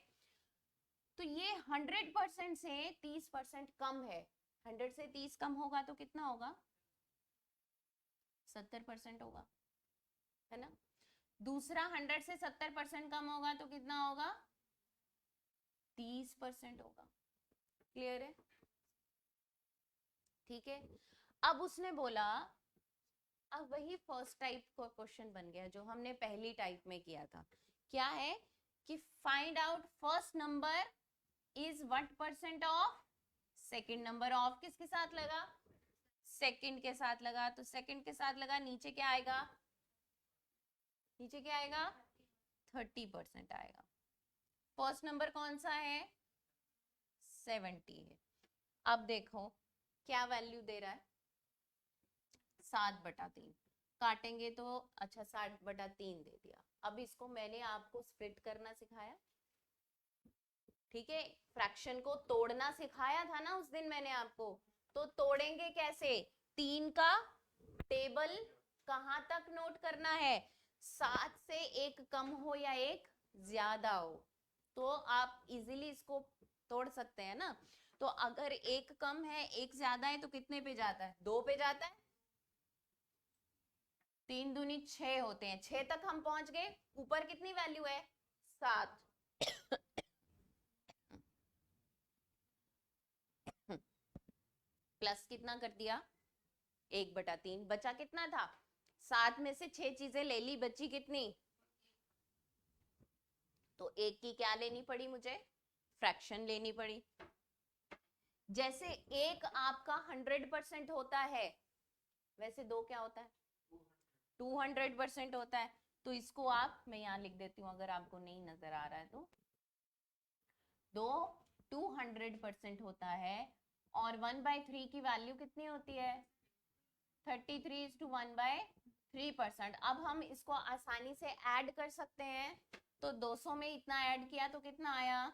तो ये 100% से 30% कम है. 100 से 30 कम होगा तो कितना होगा, 70% होगा, है ना. दूसरा 100 से 70% कम होगा तो कितना होगा, 30% होगा. क्लियर है. ठीक है, अब उसने बोला, अब वही फर्स्ट टाइप का क्वेश्चन बन गया जो हमने पहली टाइप में किया था. क्या है कि find out first number is what percent of second number. Of किसके साथ लगा, सेकंड के साथ लगा. तो सेकंड के साथ लगा, नीचे क्या आएगा, नीचे क्या आएगा 30% आएगा. फर्स्ट नंबर कौन सा है 70 है. अब देखो क्या वैल्यू दे रहा है, 7/3. काटेंगे तो अच्छा 7/3 दे दिया. अब इसको मैंने आपको स्प्लिट करना सिखाया. ठीक है, फ्रैक्शन को तोड़ना सिखाया था ना उस दिन मैंने आपको. तो तोड़ेंगे कैसे, 3 का टेबल कहां तक नोट करना है, 7 से एक कम हो या एक ज्यादा हो. तो आप इजीली इसको तोड़ सकते हैं ना. तो अगर एक कम है एक ज्यादा है तो कितने पे जाता है, 2 पे जाता है. 3 दूनी 6 होते हैं, 6 तक हम पहुंच गए. ऊपर कितनी वैल्यू है 7. प्लस कितना कर दिया 1/3. बचा कितना था, 7 में से 6 चीजें ले ली, बची कितनी, तो एक की क्या लेनी पड़ी मुझे, फ्रैक्शन लेनी पड़ी. जैसे एक आपका 100% होता है वैसे दो क्या होता है 200% होता है. तो इसको आप, मैं यहाँ लिख देती हूँ अगर आपको नहीं नजर आ रहा है तो, दो 200% होता है और 1/3 की वैल्यू कितनी होती है 33:1/3%. अब हम इसको आसानी से ऐड कर सकते हैं. तो 200 में इतना ऐड किया तो कितना आया,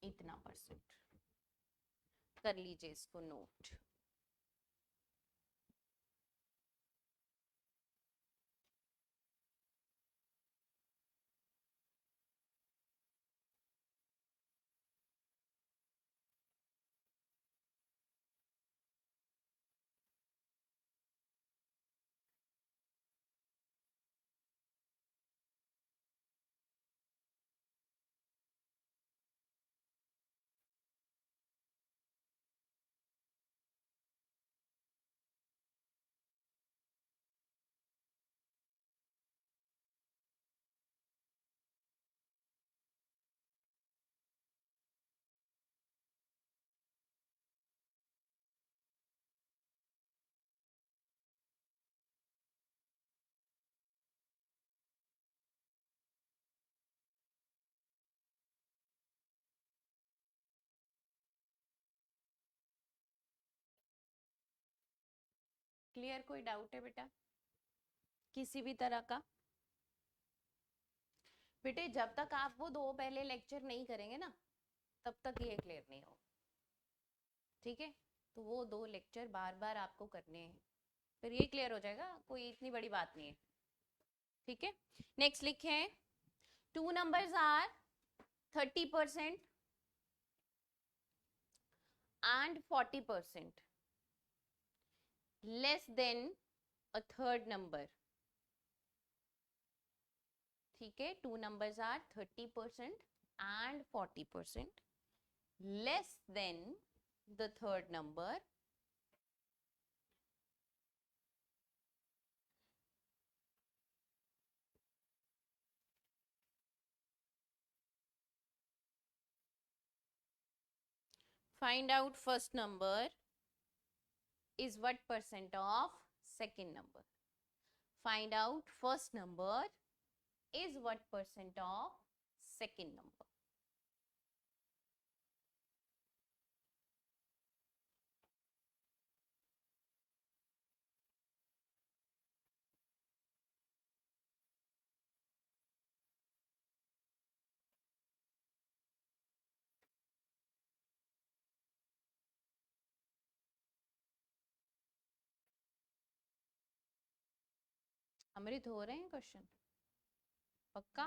इतना %. कर लीजिए इसको नोट. क्लियर? कोई डाउट है बेटा किसी भी तरह का? बेटे जब तक आप वो दो पहले लेक्चर नहीं करेंगे ना तब तक ये क्लियर नहीं होगा, ठीक है? तो वो दो लेक्चर बार बार आपको करने हैं, फिर ये क्लियर हो जाएगा, कोई इतनी बड़ी बात नहीं है, ठीक है? नेक्स्ट लिखे हैं, to numbers are 30% and 40% less than a third number, ठीक है? Two numbers are 30% and 40% less than the third number, find out first number is what percent of second number. Find out first number is what percent of second number. अमृत हो रहे हैं question पक्का?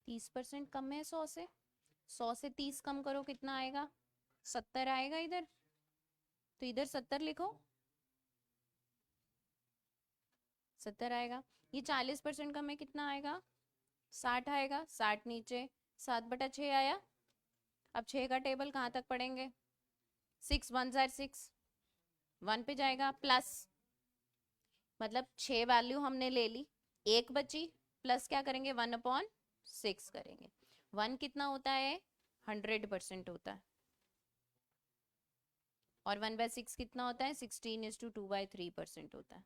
तीस percent कम है 100 से, 100 से 30 कम करो कितना आएगा? 70 आएगा इधर, तो इधर 70 लिखो, 70 आएगा। ये 40% कम है कितना आएगा? 60 आएगा, 60 नीचे, 7/6 आया। अब 6 का टेबल कहाँ तक पढ़ेंगे? 6 1 जार 6, 1 पे जाएगा प्लस, मतलब 6 वैल्यू हमने ले ली, एक बची, प्लस क्या करेंगे? 1/6 करेंगे। 1 कितना होता है? 100% होता है, और 1/6 कितना होता है? 16:2/3% होता है।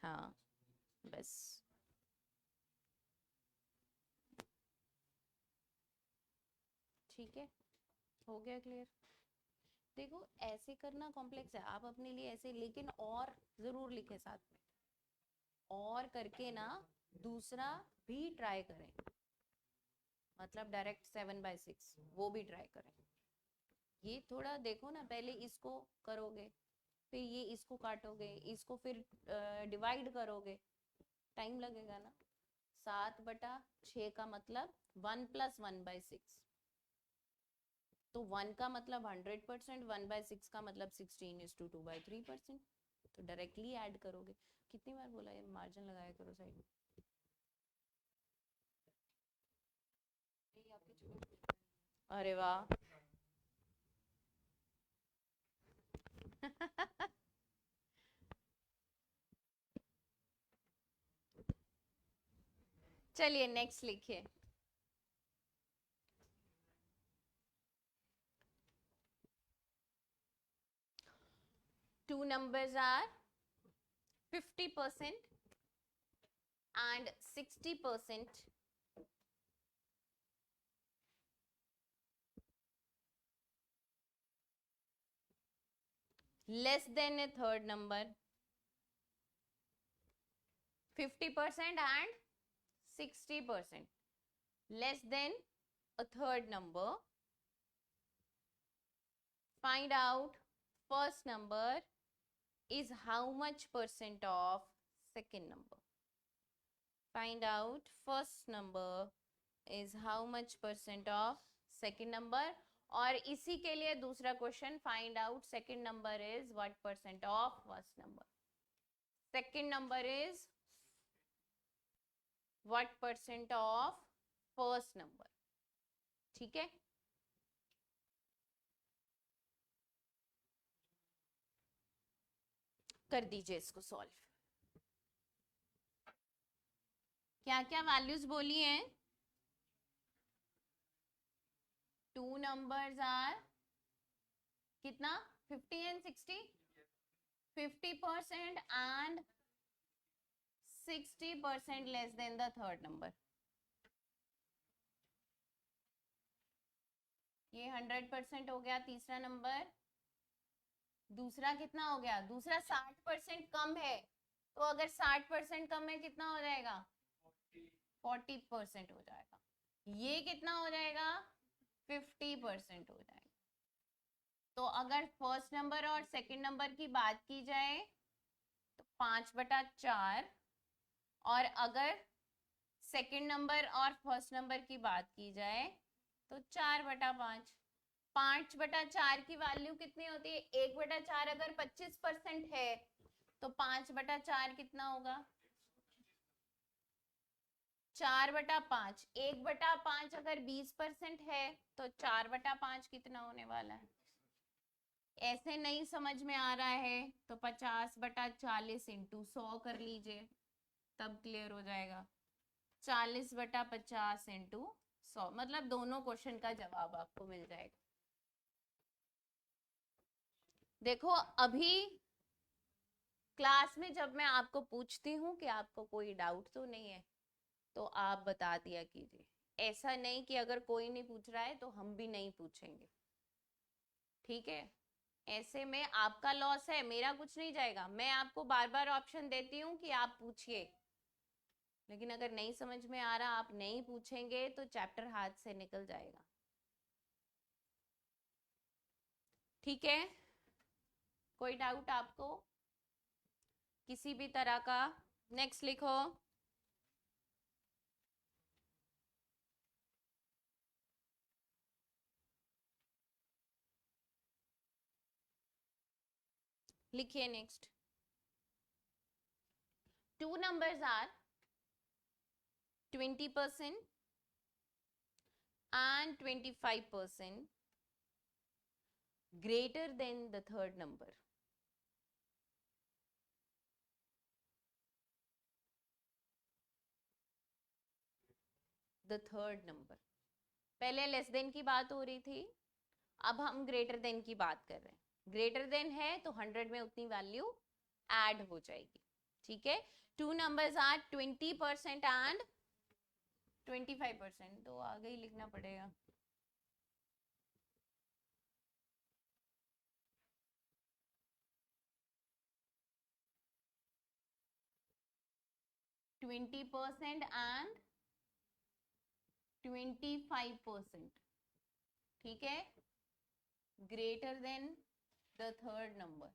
हाँ बस, ठीक है, हो गया क्लियर? देखो ऐसे करना कॉम्प्लेक्स है, आप अपने लिए ऐसे, लेकिन और जरूर लिखे साथ में, और करके ना दूसरा भी ट्राई करें, मतलब डायरेक्ट 7/6 वो भी ट्राई करें। ये थोड़ा देखो ना, पहले इसको करोगे, फिर ये इसको काटोगे, इसको फिर डिवाइड करोगे, टाइम लगेगा ना। 7/6 का मतलब 1 + 1/6, तो 1 का मतलब 100%, 1/6 का मतलब 16:2/3%, तो डायरेक्टली ऐड करोगे। कितनी बार बोला है मार्जिन लगाया करो साइड में। अरे वाह चलिए नेक्स्ट लिखिए, two numbers are 50% and 60% less than a third number. 50% and 60% less than a third number. Find out first number is how much percent of second number. Find out first number is how much percent of second number. और इसी के लिए दूसरा question, find out second number is what percent of first number. Second number is what percent of first number, ठीक है? कर दीजिए इसको सॉल्व। क्या क्या वैल्यूज बोली हैं? टू नंबर्स आर कितना 50 and 60 50% and 60% less than the third number. ये 100% हो गया तीसरा नंबर। दूसरा कितना हो गया, दूसरा 60% कम है, तो अगर 60% कम है कितना हो जाएगा 40% हो जाएगा। ये कितना हो जाएगा 50% हो जाएगा। तो अगर फर्स्ट नंबर और सेकंड नंबर की बात की जाए तो 5/4, और अगर सेकंड नंबर और फर्स्ट नंबर की बात की जाए तो 4/5। 5/4 की वैल्यू कितनी होती है, 1/4 अगर 25% है तो 5/4 कितना होगा 4/5। 1/5 अगर 20% है तो 4/5 कितना होने वाला है। ऐसे नहीं समझ में आ रहा है तो 50/40 इंटू 100 कर लीजिए, तब क्लियर हो जाएगा। 40/50 इंटू 100, मतलब दोनों क्वेश्चन का जवाब आपको मिल जाएगा। देखो अभी क्लास में जब मैं आपको पूछती हूँ कि आपको कोई डाउट तो नहीं है, तो आप बता दिया कीजिए। ऐसा नहीं कि अगर कोई नहीं पूछ रहा है तो हम भी नहीं पूछेंगे, ठीक है। ऐसे में आपका लॉस है, मेरा कुछ नहीं जाएगा। मैं आपको बार बार ऑप्शन देती हूँ कि आप पूछिए, लेकिन अगर नहीं समझ में आ रहा, आप नहीं पूछेंगे तो चैप्टर हाथ से निकल जाएगा, ठीक है। कोई डाउट आपको किसी भी तरह का? नेक्स्ट लिखो। लिखिए next. 2 numbers are 20% and 25% greater than the third number. The third number. पहले लेस देन की बात हो रही थी, अब हम ग्रेटर देन की बात कर रहे हैं। ग्रेटर देन है तो 100 में उतनी वैल्यू ऐड हो जाएगी, ठीक है। 2 numbers are 20% and 25%, तो आगे ही लिखना पड़ेगा। ट्वेंटी परसेंट एंड 25%, ठीक है, greater than the third number.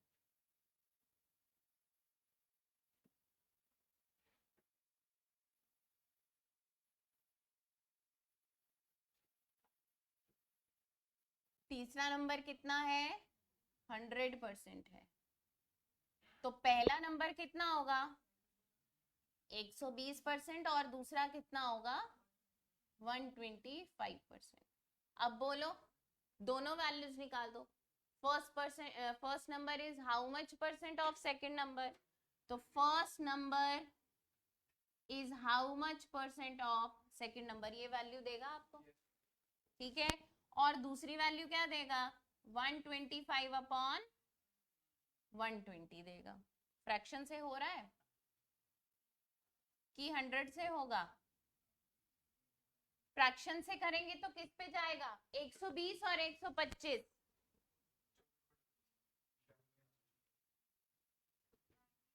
तीसरा नंबर कितना है 100% है, तो पहला नंबर कितना होगा 120% और दूसरा कितना होगा 125%। अब बोलो दोनों वैल्यूज निकाल दो। First number is how much percent of second number, तो first number is how much percent of second number, ये वैल्यू देगा आपको, ठीक है। और दूसरी वैल्यू क्या देगा 125/120 देगा। फ्रैक्शन से हो रहा है कि 100 से होगा? फ्रैक्शन से करेंगे तो किस पे जाएगा 120 और 125।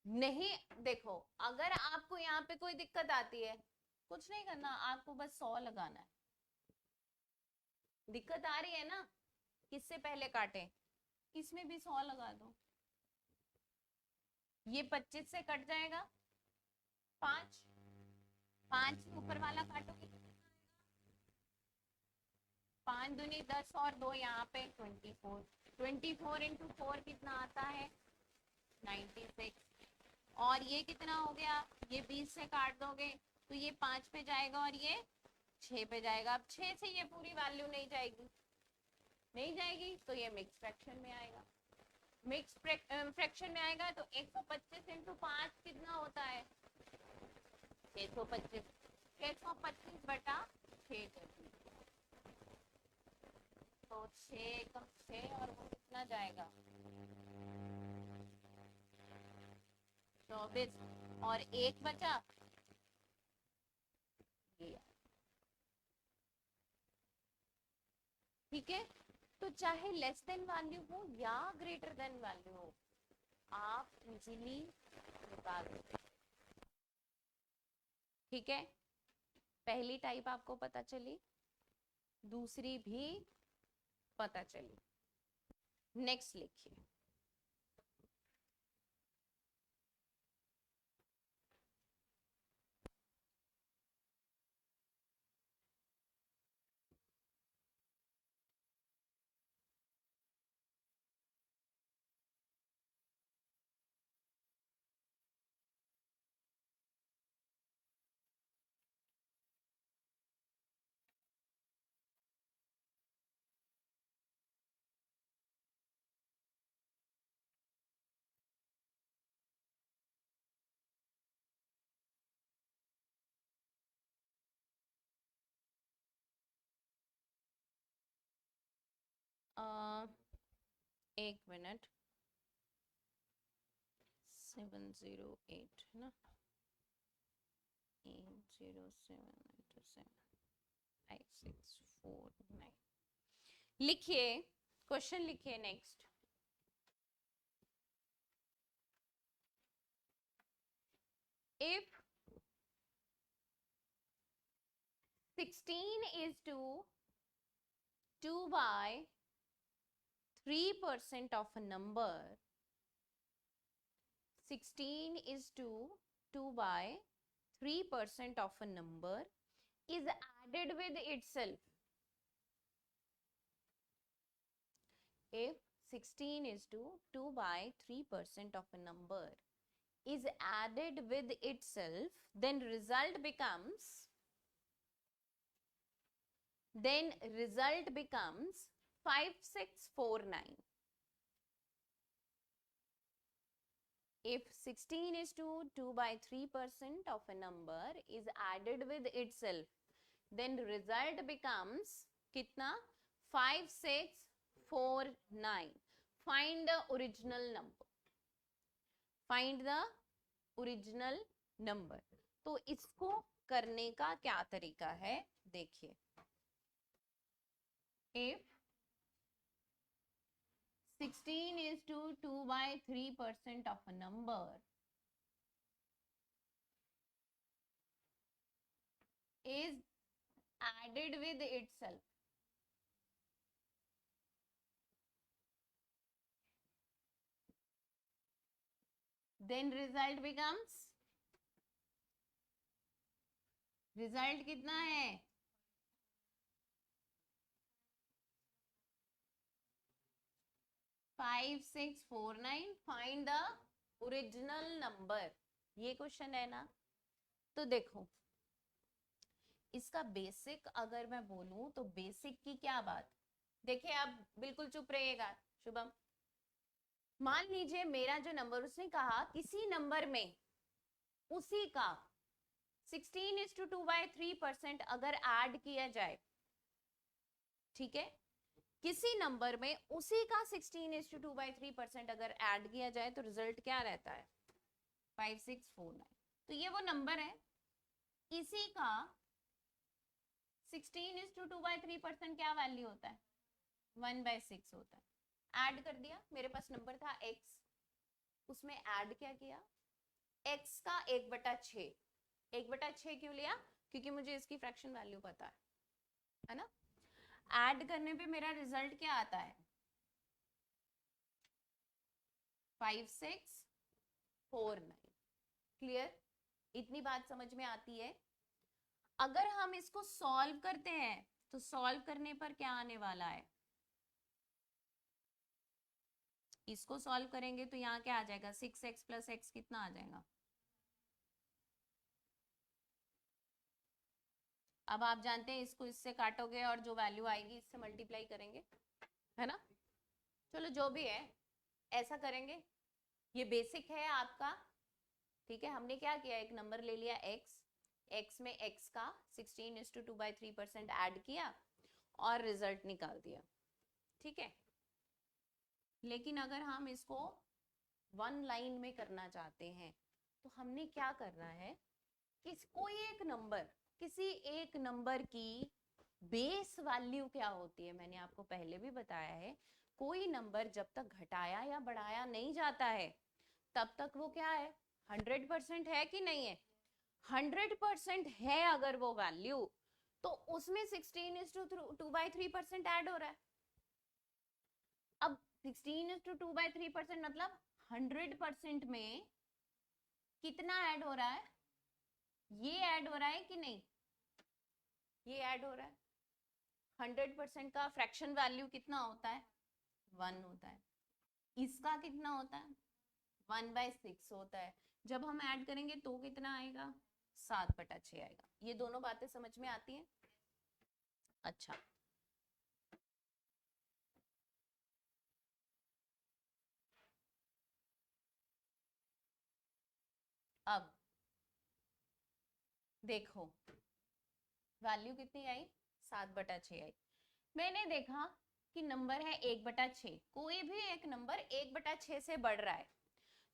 नहीं देखो, अगर आपको यहाँ पे कोई दिक्कत आती है कुछ नहीं करना, आपको बस 100 लगाना है। दिक्कत आ रही है ना, किससे पहले काटे, इसमें भी 100 लगा दो। ये 25 से कट जाएगा 5, 5 ऊपर वाला काटोगे 5 दूनी 10 और 2 यहाँ पे 24। 24 इंटू 4 कितना आता है 96। और ये कितना हो गया, ये 20 से काट दोगे तो ये 5 पे जाएगा और ये 6 पे जाएगा। अब 6 से ये पूरी वैल्यू नहीं जाएगी, नहीं जाएगी तो ये मिक्स फ्रैक्शन में आएगा। मिक्स फ्रैक्शन में आएगा तो 125 इंटू 5 कितना होता है 625। 625/6 कर दीजिए। तो 6 और वो कितना जाएगा 24 और 1 बचा ये। ठीक है, तो चाहे लेस देन वैल्यू हो या ग्रेटर देन वैल्यू हो आप इजीली निकाल सकते। ठीक है, पहली टाइप आपको पता चली, दूसरी भी पता चली। नेक्स्ट लिखिए। एक मिनट 708 है ना 807 लिखिए, क्वेश्चन लिखिए। Next, if 16 is to 2 by 3% of a number, 16 is to 2 by 3% of a number is added with itself. If 16 is to 2 by 3% of a number is added with itself, then result becomes 5649. If 16 is to 2 by 3% of a number is added with itself, then result becomes कितना 5649. Find the original number. Find the original number. तो इसको करने का क्या तरीका है देखिए। If 16 is to 2 by 3% of a number is added with itself, then result becomes, result कितना है 5649. फाइंड द ओरिजिनल नंबर, ये क्वेश्चन है ना। तो देखो इसका बेसिक अगर मैं बोलूं तो बेसिक की क्या बात, देखिए आप बिल्कुल चुप रहिएगा। शुभम, मान लीजिए मेरा जो नंबर, उसने कहा किसी नंबर में उसी का 16:2/3% अगर ऐड किया जाए, ठीक है, किसी नंबर में उसी का 16:2/3% अगर ऐड किया जाए तो रिजल्ट क्या रहता है 5649. तो ये वो नंबर है, इसी का 16:2/3% क्या वैल्यू होता है 1/6 होता है। ऐड कर दिया, मेरे पास नंबर था x, उसमें ऐड क्या किया x का 1/6. 1/6 क्यों लिया, क्योंकि मुझे इसकी फ्रैक्शन वैल्यू पता है ना। ऐड करने पे मेरा रिजल्ट क्या आता है 5649. क्लियर, इतनी बात समझ में आती है। अगर हम इसको सॉल्व करते हैं तो सॉल्व करने पर क्या आने वाला है, इसको सॉल्व करेंगे तो यहाँ क्या आ जाएगा 6x + x कितना आ जाएगा। अब आप जानते हैं इसको इससे काटोगे और जो वैल्यू आएगी इससे मल्टीप्लाई करेंगे, है ना। चलो जो भी है ऐसा करेंगे, ये बेसिक है आपका। ठीक है, हमने क्या किया, एक नंबर ले लिया x में x का 16:2/3% ऐड किया और रिजल्ट निकाल दिया। ठीक है। लेकिन अगर हम इसको वन लाइन में करना चाहते हैं तो हमने क्या करना है, कोई एक नंबर, किसी एक नंबर की बेस वैल्यू क्या होती है, मैंने आपको पहले भी बताया है, कोई नंबर जब तक घटाया या बढ़ाया नहीं जाता है तब तक वो क्या है, 100% है कि नहीं है। 100% है अगर वो वैल्यू, तो उसमें 16:2/3% ऐड हो रहा है। अब 16:2/3% मतलब 100% में कितना ऐड हो रहा है, ये ऐड हो रहा है कि नहीं, ये ऐड हो रहा है। 100% का फ्रैक्शन वैल्यू कितना होता है, 1 होता है। इसका कितना होता है, 1/6 होता है। जब हम ऐड करेंगे तो कितना आएगा, 7/6 आएगा। ये दोनों बातें समझ में आती हैं। अच्छा, अब देखो वैल्यू कितनी आई, 7/6 आई। मैंने देखा कि नंबर है 1/6, कोई भी एक नंबर 1/6 से बढ़ रहा है।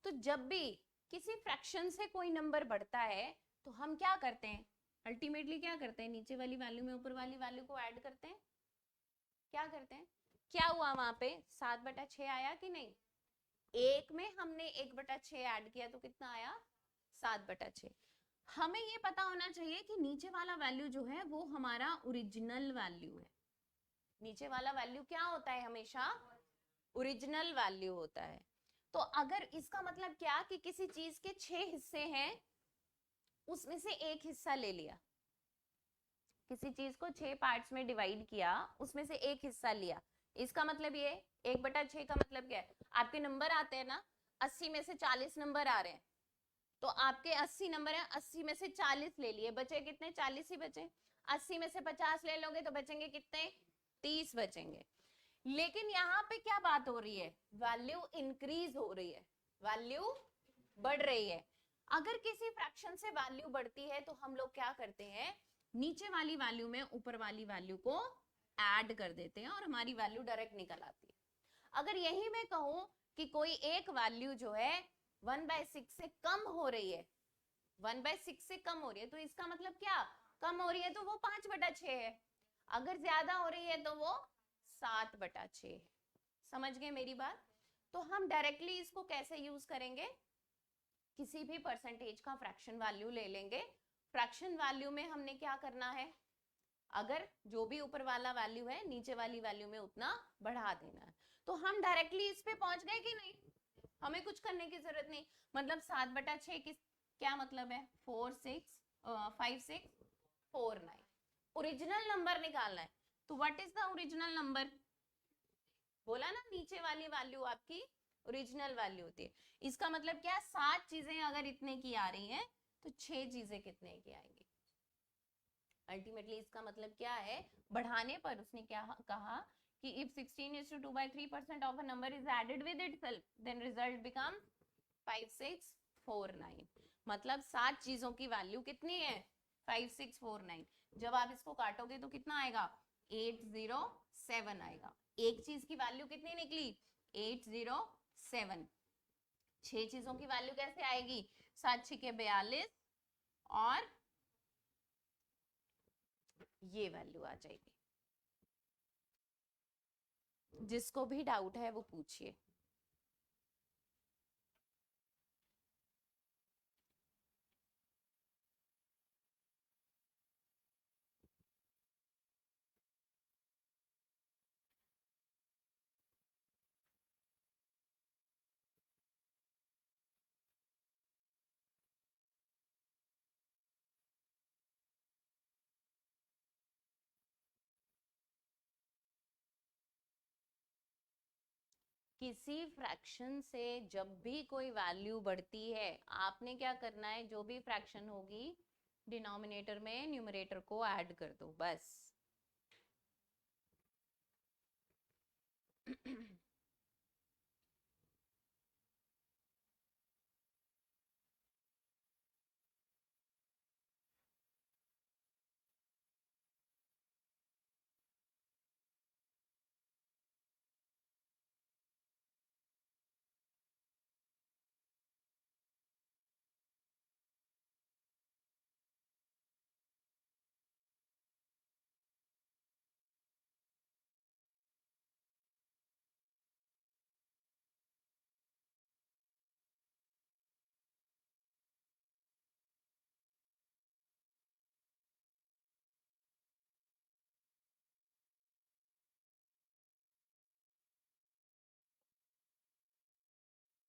तो जब भी किसी फ्रैक्शन से कोई नंबर बढ़ता है तो हम क्या करते हैं, अल्टीमेटली क्या करते हैं, नीचे वाली वैल्यू में ऊपर वाली वैल्यू को ऐड करते हैं। क्या करते हैं, क्या हुआ वहां पे, 7/6 आया कि नहीं। एक में हमने 1/6 ऐड किया तो कितना आया, 7/6। हमें ये पता होना चाहिए कि नीचे वाला वैल्यू जो है वो हमारा ओरिजिनल वैल्यू है। नीचे वाला वैल्यू क्या होता है, हमेशा ओरिजिनल वैल्यू होता है। तो अगर इसका मतलब क्या कि किसी चीज के 6 हिस्से हैं, उसमें से एक हिस्सा ले लिया, किसी चीज को 6 पार्ट्स में डिवाइड किया, उसमें से एक हिस्सा लिया, इसका मतलब ये 1/6 का मतलब क्या है, आपके नंबर आते हैं ना, 80 में से 40 नंबर आ रहे हैं, तो आपके 80 नंबर है, 80 में से 40 ले लिए, बचे कितने, 40 ही बचे। 80 में से 50 ले लोगे तो बचेंगे कितने, 30 बचेंगे। लेकिन यहाँ पे क्या बात हो रही है, वैल्यू इंक्रीज हो रही है, वैल्यू बढ़ रही है। अगर किसी फ्रैक्शन से वैल्यू बढ़ती है तो हम लोग क्या करते हैं, नीचे वाली वैल्यू में ऊपर वाली वैल्यू को ऐड कर देते हैं और हमारी वैल्यू डायरेक्ट निकल आती है। अगर यही मैं कहूं कि कोई एक वैल्यू जो है 1/6 से कम हो रही है, 1/6 से कम हो रही है, तो इसका मतलब क्या, कम हो रही है तो वो 5/6 है, अगर ज्यादा हो रही है तो वो 7/6 है। समझ गए मेरी बात। तो हम डायरेक्टली इसको कैसे यूज करेंगे, किसी भी परसेंटेज का फ्रैक्शन वैल्यू ले लेंगे, फ्रैक्शन वैल्यू में हमने क्या करना है, अगर जो भी ऊपर वाला वैल्यू है नीचे वाली वैल्यू में उतना बढ़ा देना है। तो हम डायरेक्टली इस पे पहुंच गए कि नहीं, हमें कुछ करने की जरूरत नहीं। मतलब 7/6 किस, क्या मतलब है, 5 6 4 9, ओरिजिनल नंबर निकालना है। तो what is the original number, बोला ना, नीचे वाली वैल्यू आपकी ओरिजिनल वैल्यू होती है। इसका मतलब क्या, 7 चीजें अगर इतने की आ रही हैं तो 6 चीजें कितने की आएंगी। अल्टीमेटली इसका मतलब क्या है, बढ़ाने पर उसने क्या कहा कि if 16:2/3% of a number is added with itself then result becomes 5 6 4 9। मतलब 7 चीजों की वैल्यू कितनी है, 5 6 4 9। जब आप इसको काटोगे तो कितना आएगा, 807 आएगा। एक चीज की वैल्यू कितनी निकली, 807। 6 चीजों की वैल्यू कैसे आएगी, 7 6 42 और ये वैल्यू आ जाएगी। जिसको भी डाउट है वो पूछिए। किसी फ्रैक्शन से जब भी कोई वैल्यू बढ़ती है, आपने क्या करना है, जो भी फ्रैक्शन होगी डिनोमिनेटर में न्यूमरेटर को ऐड कर दो बस।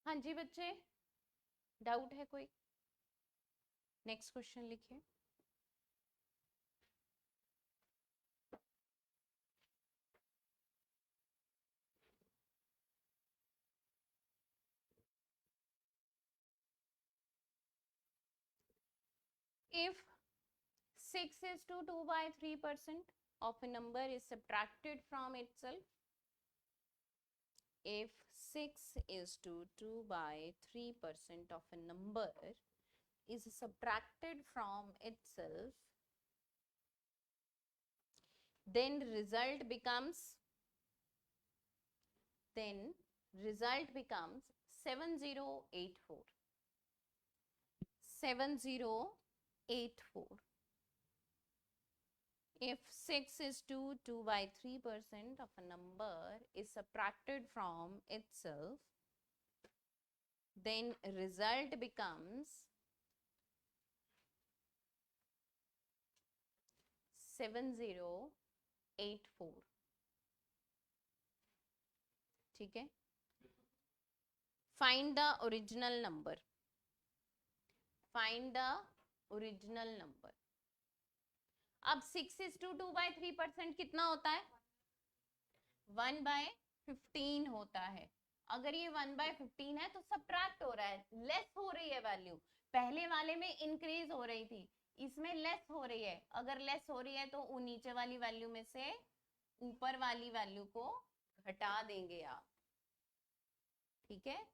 हाँ जी बच्चे, डाउट है कोई? नेक्स्ट क्वेश्चन लिखिए। If 6 is to 2 by 3% of a number is subtracted from itself, if 6 is to 2 by 3% of a number is subtracted from itself, then result becomes 7084. 7084. If 6 is to 2 by 3% of a number is subtracted from itself, then result becomes 7084. ठीक है? Find the original number. Find the original number. अब 6 is to 2 by 3% कितना होता है? 1 by 15 होता है। अगर ये 1 by 15 है तो सब्ट्रैक्ट हो रहा है, लेस हो रही है वैल्यू। पहले वाले में इंक्रीज हो रही थी, इसमें लेस हो रही है। अगर लेस हो रही है तो नीचे वाली वैल्यू में से ऊपर वाली वैल्यू को घटा देंगे आप। ठीक है?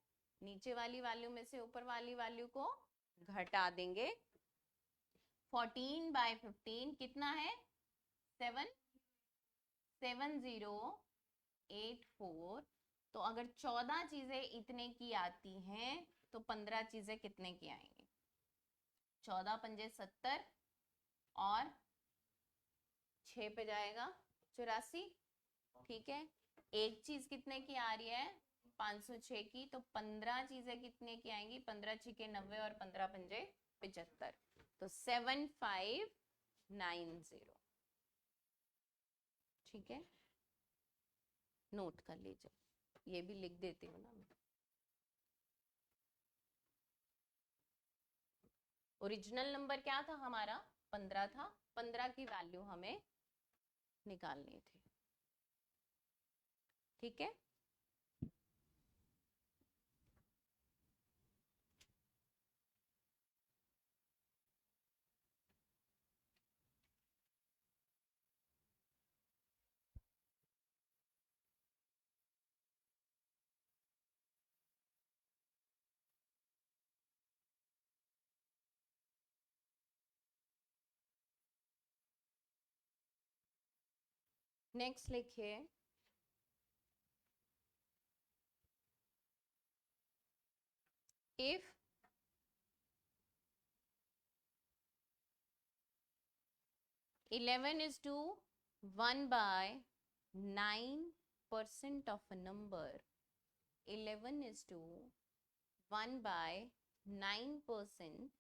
नीचे वाली वैल्यू में से ऊपर वाली वैल्यू को घटा देंगे। 14 by 15 कितना है? 7084। तो अगर 14 चीजें इतने की आती हैं तो 15 चीजें कितने की आएंगी? 14 पंजे 70 और 6 पे जाएगा 84। ठीक है? एक चीज कितने की आ रही है? 506 की। तो 15 चीजें कितने की आएंगी? 15 छीके 90 और 15 पंजे 75। तो 7590। ठीक है? नोट कर लीजिए, ये भी लिख देती हूँ ना मैं। ओरिजिनल नंबर क्या था हमारा? 15 था। 15 की वैल्यू हमें निकालनी थी। ठीक है? नेक्स्ट लिखिए, if 11 is to 1 by 9% of a number, 11 is to 1 by 9%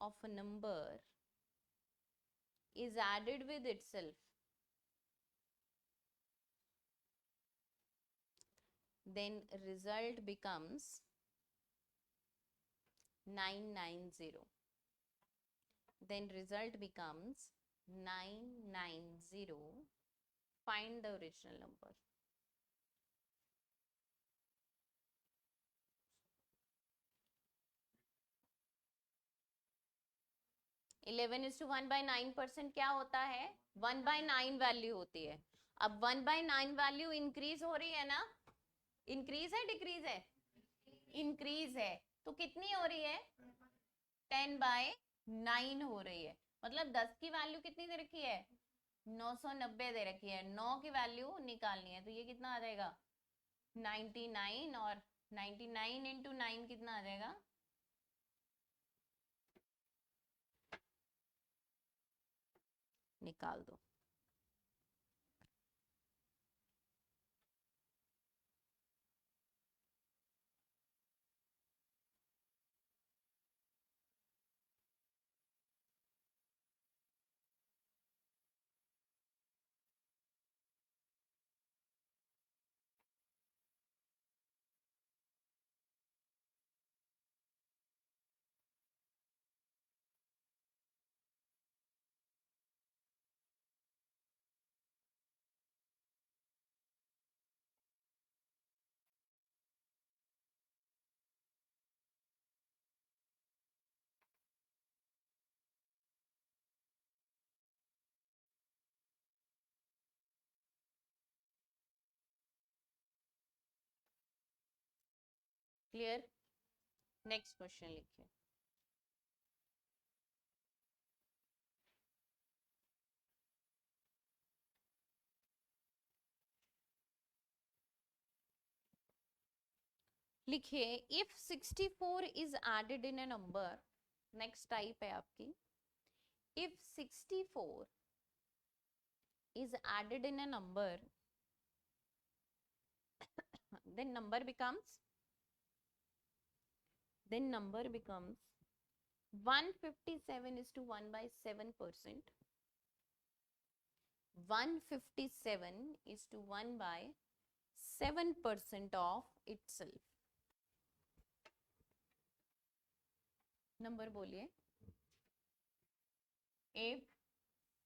of a number is added with itself, then result becomes 990. Then result becomes 990. Find the original number. Eleven is to 1 by 9% क्या होता है? 1 by 9 value होती है। अब 1 by 9 value increase हो रही है ना? इंक्रीज है डिक्रीज है? इंक्रीज है। तो कितनी हो रही है? 10 by 9 हो रही है। मतलब 10 की वैल्यू कितनी दे रखी है? 990 दे रखी है। 9 की वैल्यू निकालनी है तो ये कितना आ जाएगा? 99। और 99 इंटू 9 कितना आ जाएगा? निकाल दो। क्लियर? नेक्स्ट क्वेश्चन लिखिए। लिखिए if 64 is added in a number, next type है आपकी, if 64 is added in a number then number becomes 157 is to 1 by 7%. 157 is to 1 by 7% of itself. Number बोलिए। if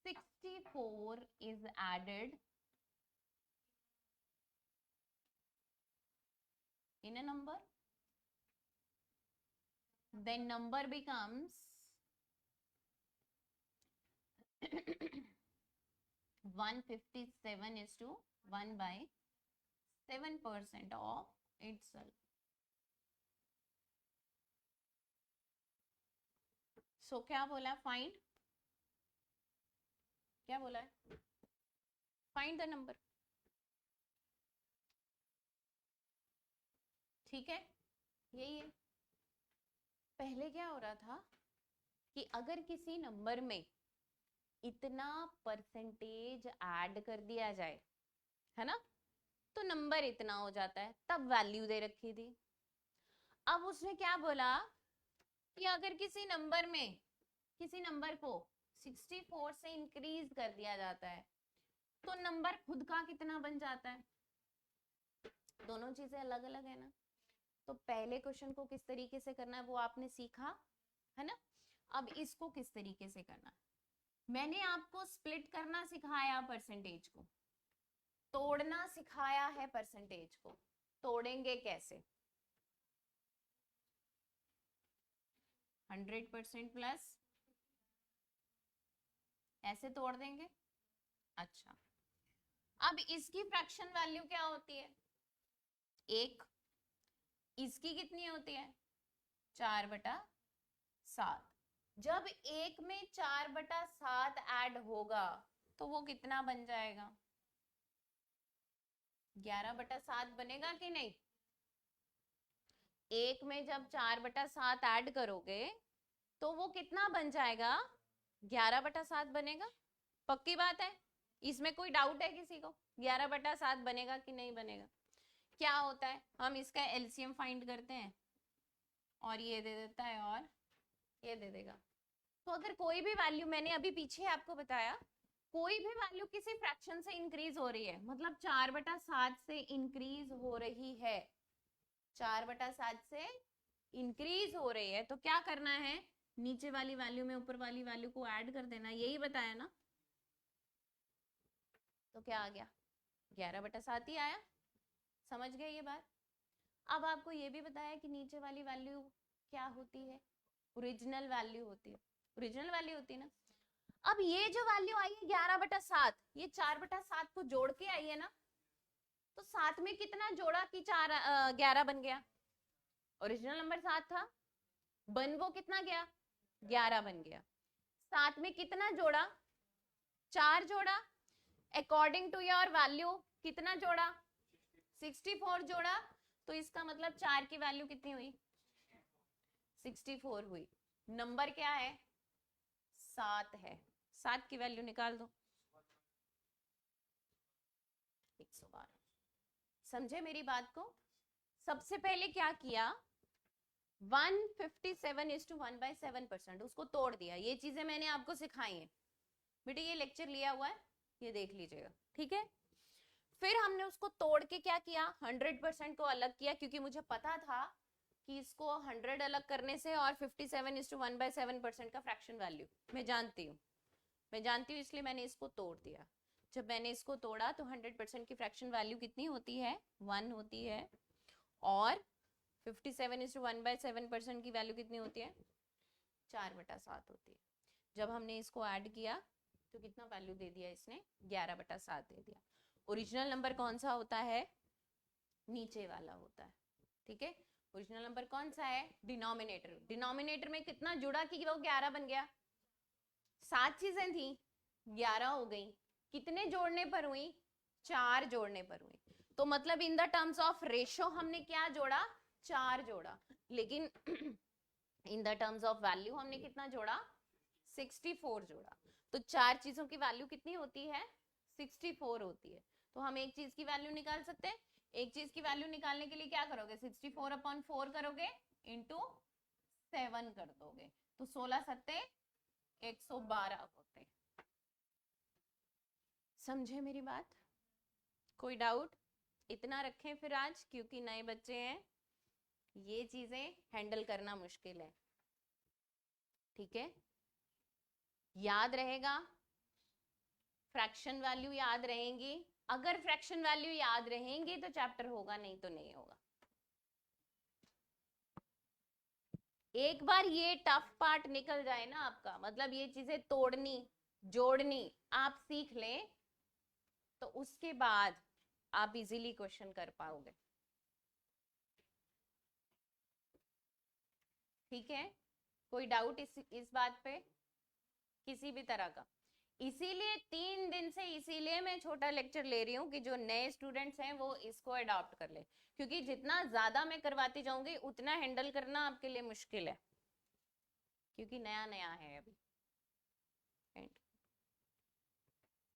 64 is added in a number, then number becomes 157 is to 1 by 7% of itself. So क्या बोला? Find, क्या बोला है? Find the number. ठीक है, यही है। पहले क्या हो रहा था कि अगर किसी नंबर में इतना परसेंटेज ऐड कर दिया जाए, है ना, तो नंबर इतना हो जाता है, तब वैल्यू दे रखी थी। अब उसने क्या बोला कि अगर किसी नंबर में, किसी नंबर को 64 से इंक्रीज कर दिया जाता है तो नंबर खुद का कितना बन जाता है। दोनों चीजें अलग अलग है ना। तो पहले क्वेश्चन को किस तरीके से करना है वो आपने सीखा है ना। अब इसको किस तरीके से करना है, मैंने आपको स्प्लिट करना सिखाया, परसेंटेज को तोड़ना सिखाया है। परसेंटेज को तोड़ेंगे कैसे? 100% प्लस ऐसे तोड़ देंगे। अच्छा, अब इसकी फ्रैक्शन वैल्यू क्या होती है? 1। इसकी कितनी होती है? 4/7। जब 1 में 4/7 ऐड होगा तो वो कितना बन जाएगा? 11/7 बनेगा कि नहीं? 1 में जब 4/7 ऐड करोगे तो वो कितना बन जाएगा? 11/7 बनेगा। पक्की बात है, इसमें कोई डाउट है किसी को? 11/7 बनेगा कि नहीं बनेगा? क्या होता है, हम इसका एलसीएम फाइंड करते हैं और ये दे देता है और ये दे देगा। तो अगर कोई भी वैल्यू, मैंने अभी पीछे आपको बताया, कोई भी वैल्यू किसी फ्रैक्शन से इंक्रीज हो रही है, मतलब 4/7 से इंक्रीज हो रही है, 4/7 से इंक्रीज हो रही है, तो क्या करना है? नीचे वाली वैल्यू में ऊपर वाली वैल्यू को ऐड कर देना। यही बताया ना। तो क्या आ गया? 11/7 ही आया। समझ गए ये बात? अब आपको ये भी बताया कि नीचे वाली वैल्यू क्या होती है? ओरिजिनल वैल्यू होती है। ओरिजिनल वैल्यू होती है ना। अब ये जो वैल्यू आई है 11/7, ये 4/7 को जोड़ के आई है ना। तो 7 में कितना जोड़ा कि 11 बन गया? ओरिजिनल नंबर 7 था, बन वो कितना गया? 11 बन गया। 7 में कितना जोड़ा? 4 जोड़ा। अकॉर्डिंग टू योर वैल्यू कितना जोड़ा? 64 जोड़ा। तो इसका मतलब 4 की वैल्यू कितनी हुई? 64 हुई। नंबर क्या है? 7 है। 7 की वैल्यू निकाल दो। 112। समझे मेरी बात को? सबसे पहले क्या किया? 157 is to 1 by 7%, उसको तोड़ दिया। ये चीजें मैंने आपको सिखाई हैं बेटे, ये लेक्चर लिया हुआ है, ये देख लीजिएगा, ठीक है। फिर हमने उसको तोड़ के क्या किया? 100% को अलग किया, क्योंकि मुझे पता था कि इसको 100 अलग करने से और 57 is to 1 by 7% का फ्रैक्शन वैल्यू मैं जानती हूँ, इसलिए मैंने इसको तोड़ दिया। जब मैंने इसको तोड़ा तो 100% की फ्रैक्शन वैल्यू कितनी होती है? 1 होती है। और 57 is to 1 by 7% की वैल्यू कितनी होती है? 4/7 होती है। जब हमने इसको ऐड किया तो कितना वैल्यू दे दिया इसने? 11/7 दे दिया। ओरिजिनल नंबर कौन सा होता है? नीचे वाला होता है, ठीक है। ओरिजिनल नंबर कौन सा है? डिनोमिनेटर। डिनोमिनेटर में कितना जुड़ा कि वो 11 बन गया? 7 चीजें थी, 11 हो गई। कितने जोड़ने पर हुई? 4 जोड़ने पर हुई। तो मतलब in the terms of ratio हमने क्या जोड़ा? 4 जोड़ा। लेकिन in the terms of value हमने कितना जोड़ा? 64 जोड़ा। तो 4 चीजों की वैल्यू कितनी होती है? 64 होती है। तो हम एक चीज की वैल्यू निकाल सकते हैं। एक चीज की वैल्यू निकालने के लिए क्या करोगे? 64/4 करोगे, इंटू 7 कर दोगे, तो 16 सत्ते 112 होते। समझे मेरी बात? कोई डाउट? इतना रखें फिर आज, क्योंकि नए बच्चे हैं, ये चीजें हैंडल करना मुश्किल है। ठीक है, याद रहेगा? फ्रैक्शन वैल्यू याद रहेंगी? अगर फ्रैक्शन वैल्यू याद रहेंगी तो चैप्टर होगा, नहीं तो नहीं होगा। एक बार ये टफ पार्ट निकल जाए ना आपका, मतलब ये चीजें तोड़नी जोड़नी आप सीख लें, तो उसके बाद आप इजीली क्वेश्चन कर पाओगे। ठीक है, कोई डाउट इस बात पे किसी भी तरह का? इसीलिए 3 दिन से इसीलिए मैं छोटा लेक्चर ले रही हूँ कि जो नए स्टूडेंट्स हैं वो इसको अडॉप्ट कर ले, क्योंकि जितना ज्यादा मैं करवाती जाऊंगी उतना हैंडल करना आपके लिए मुश्किल है, क्योंकि नया नया है अभी।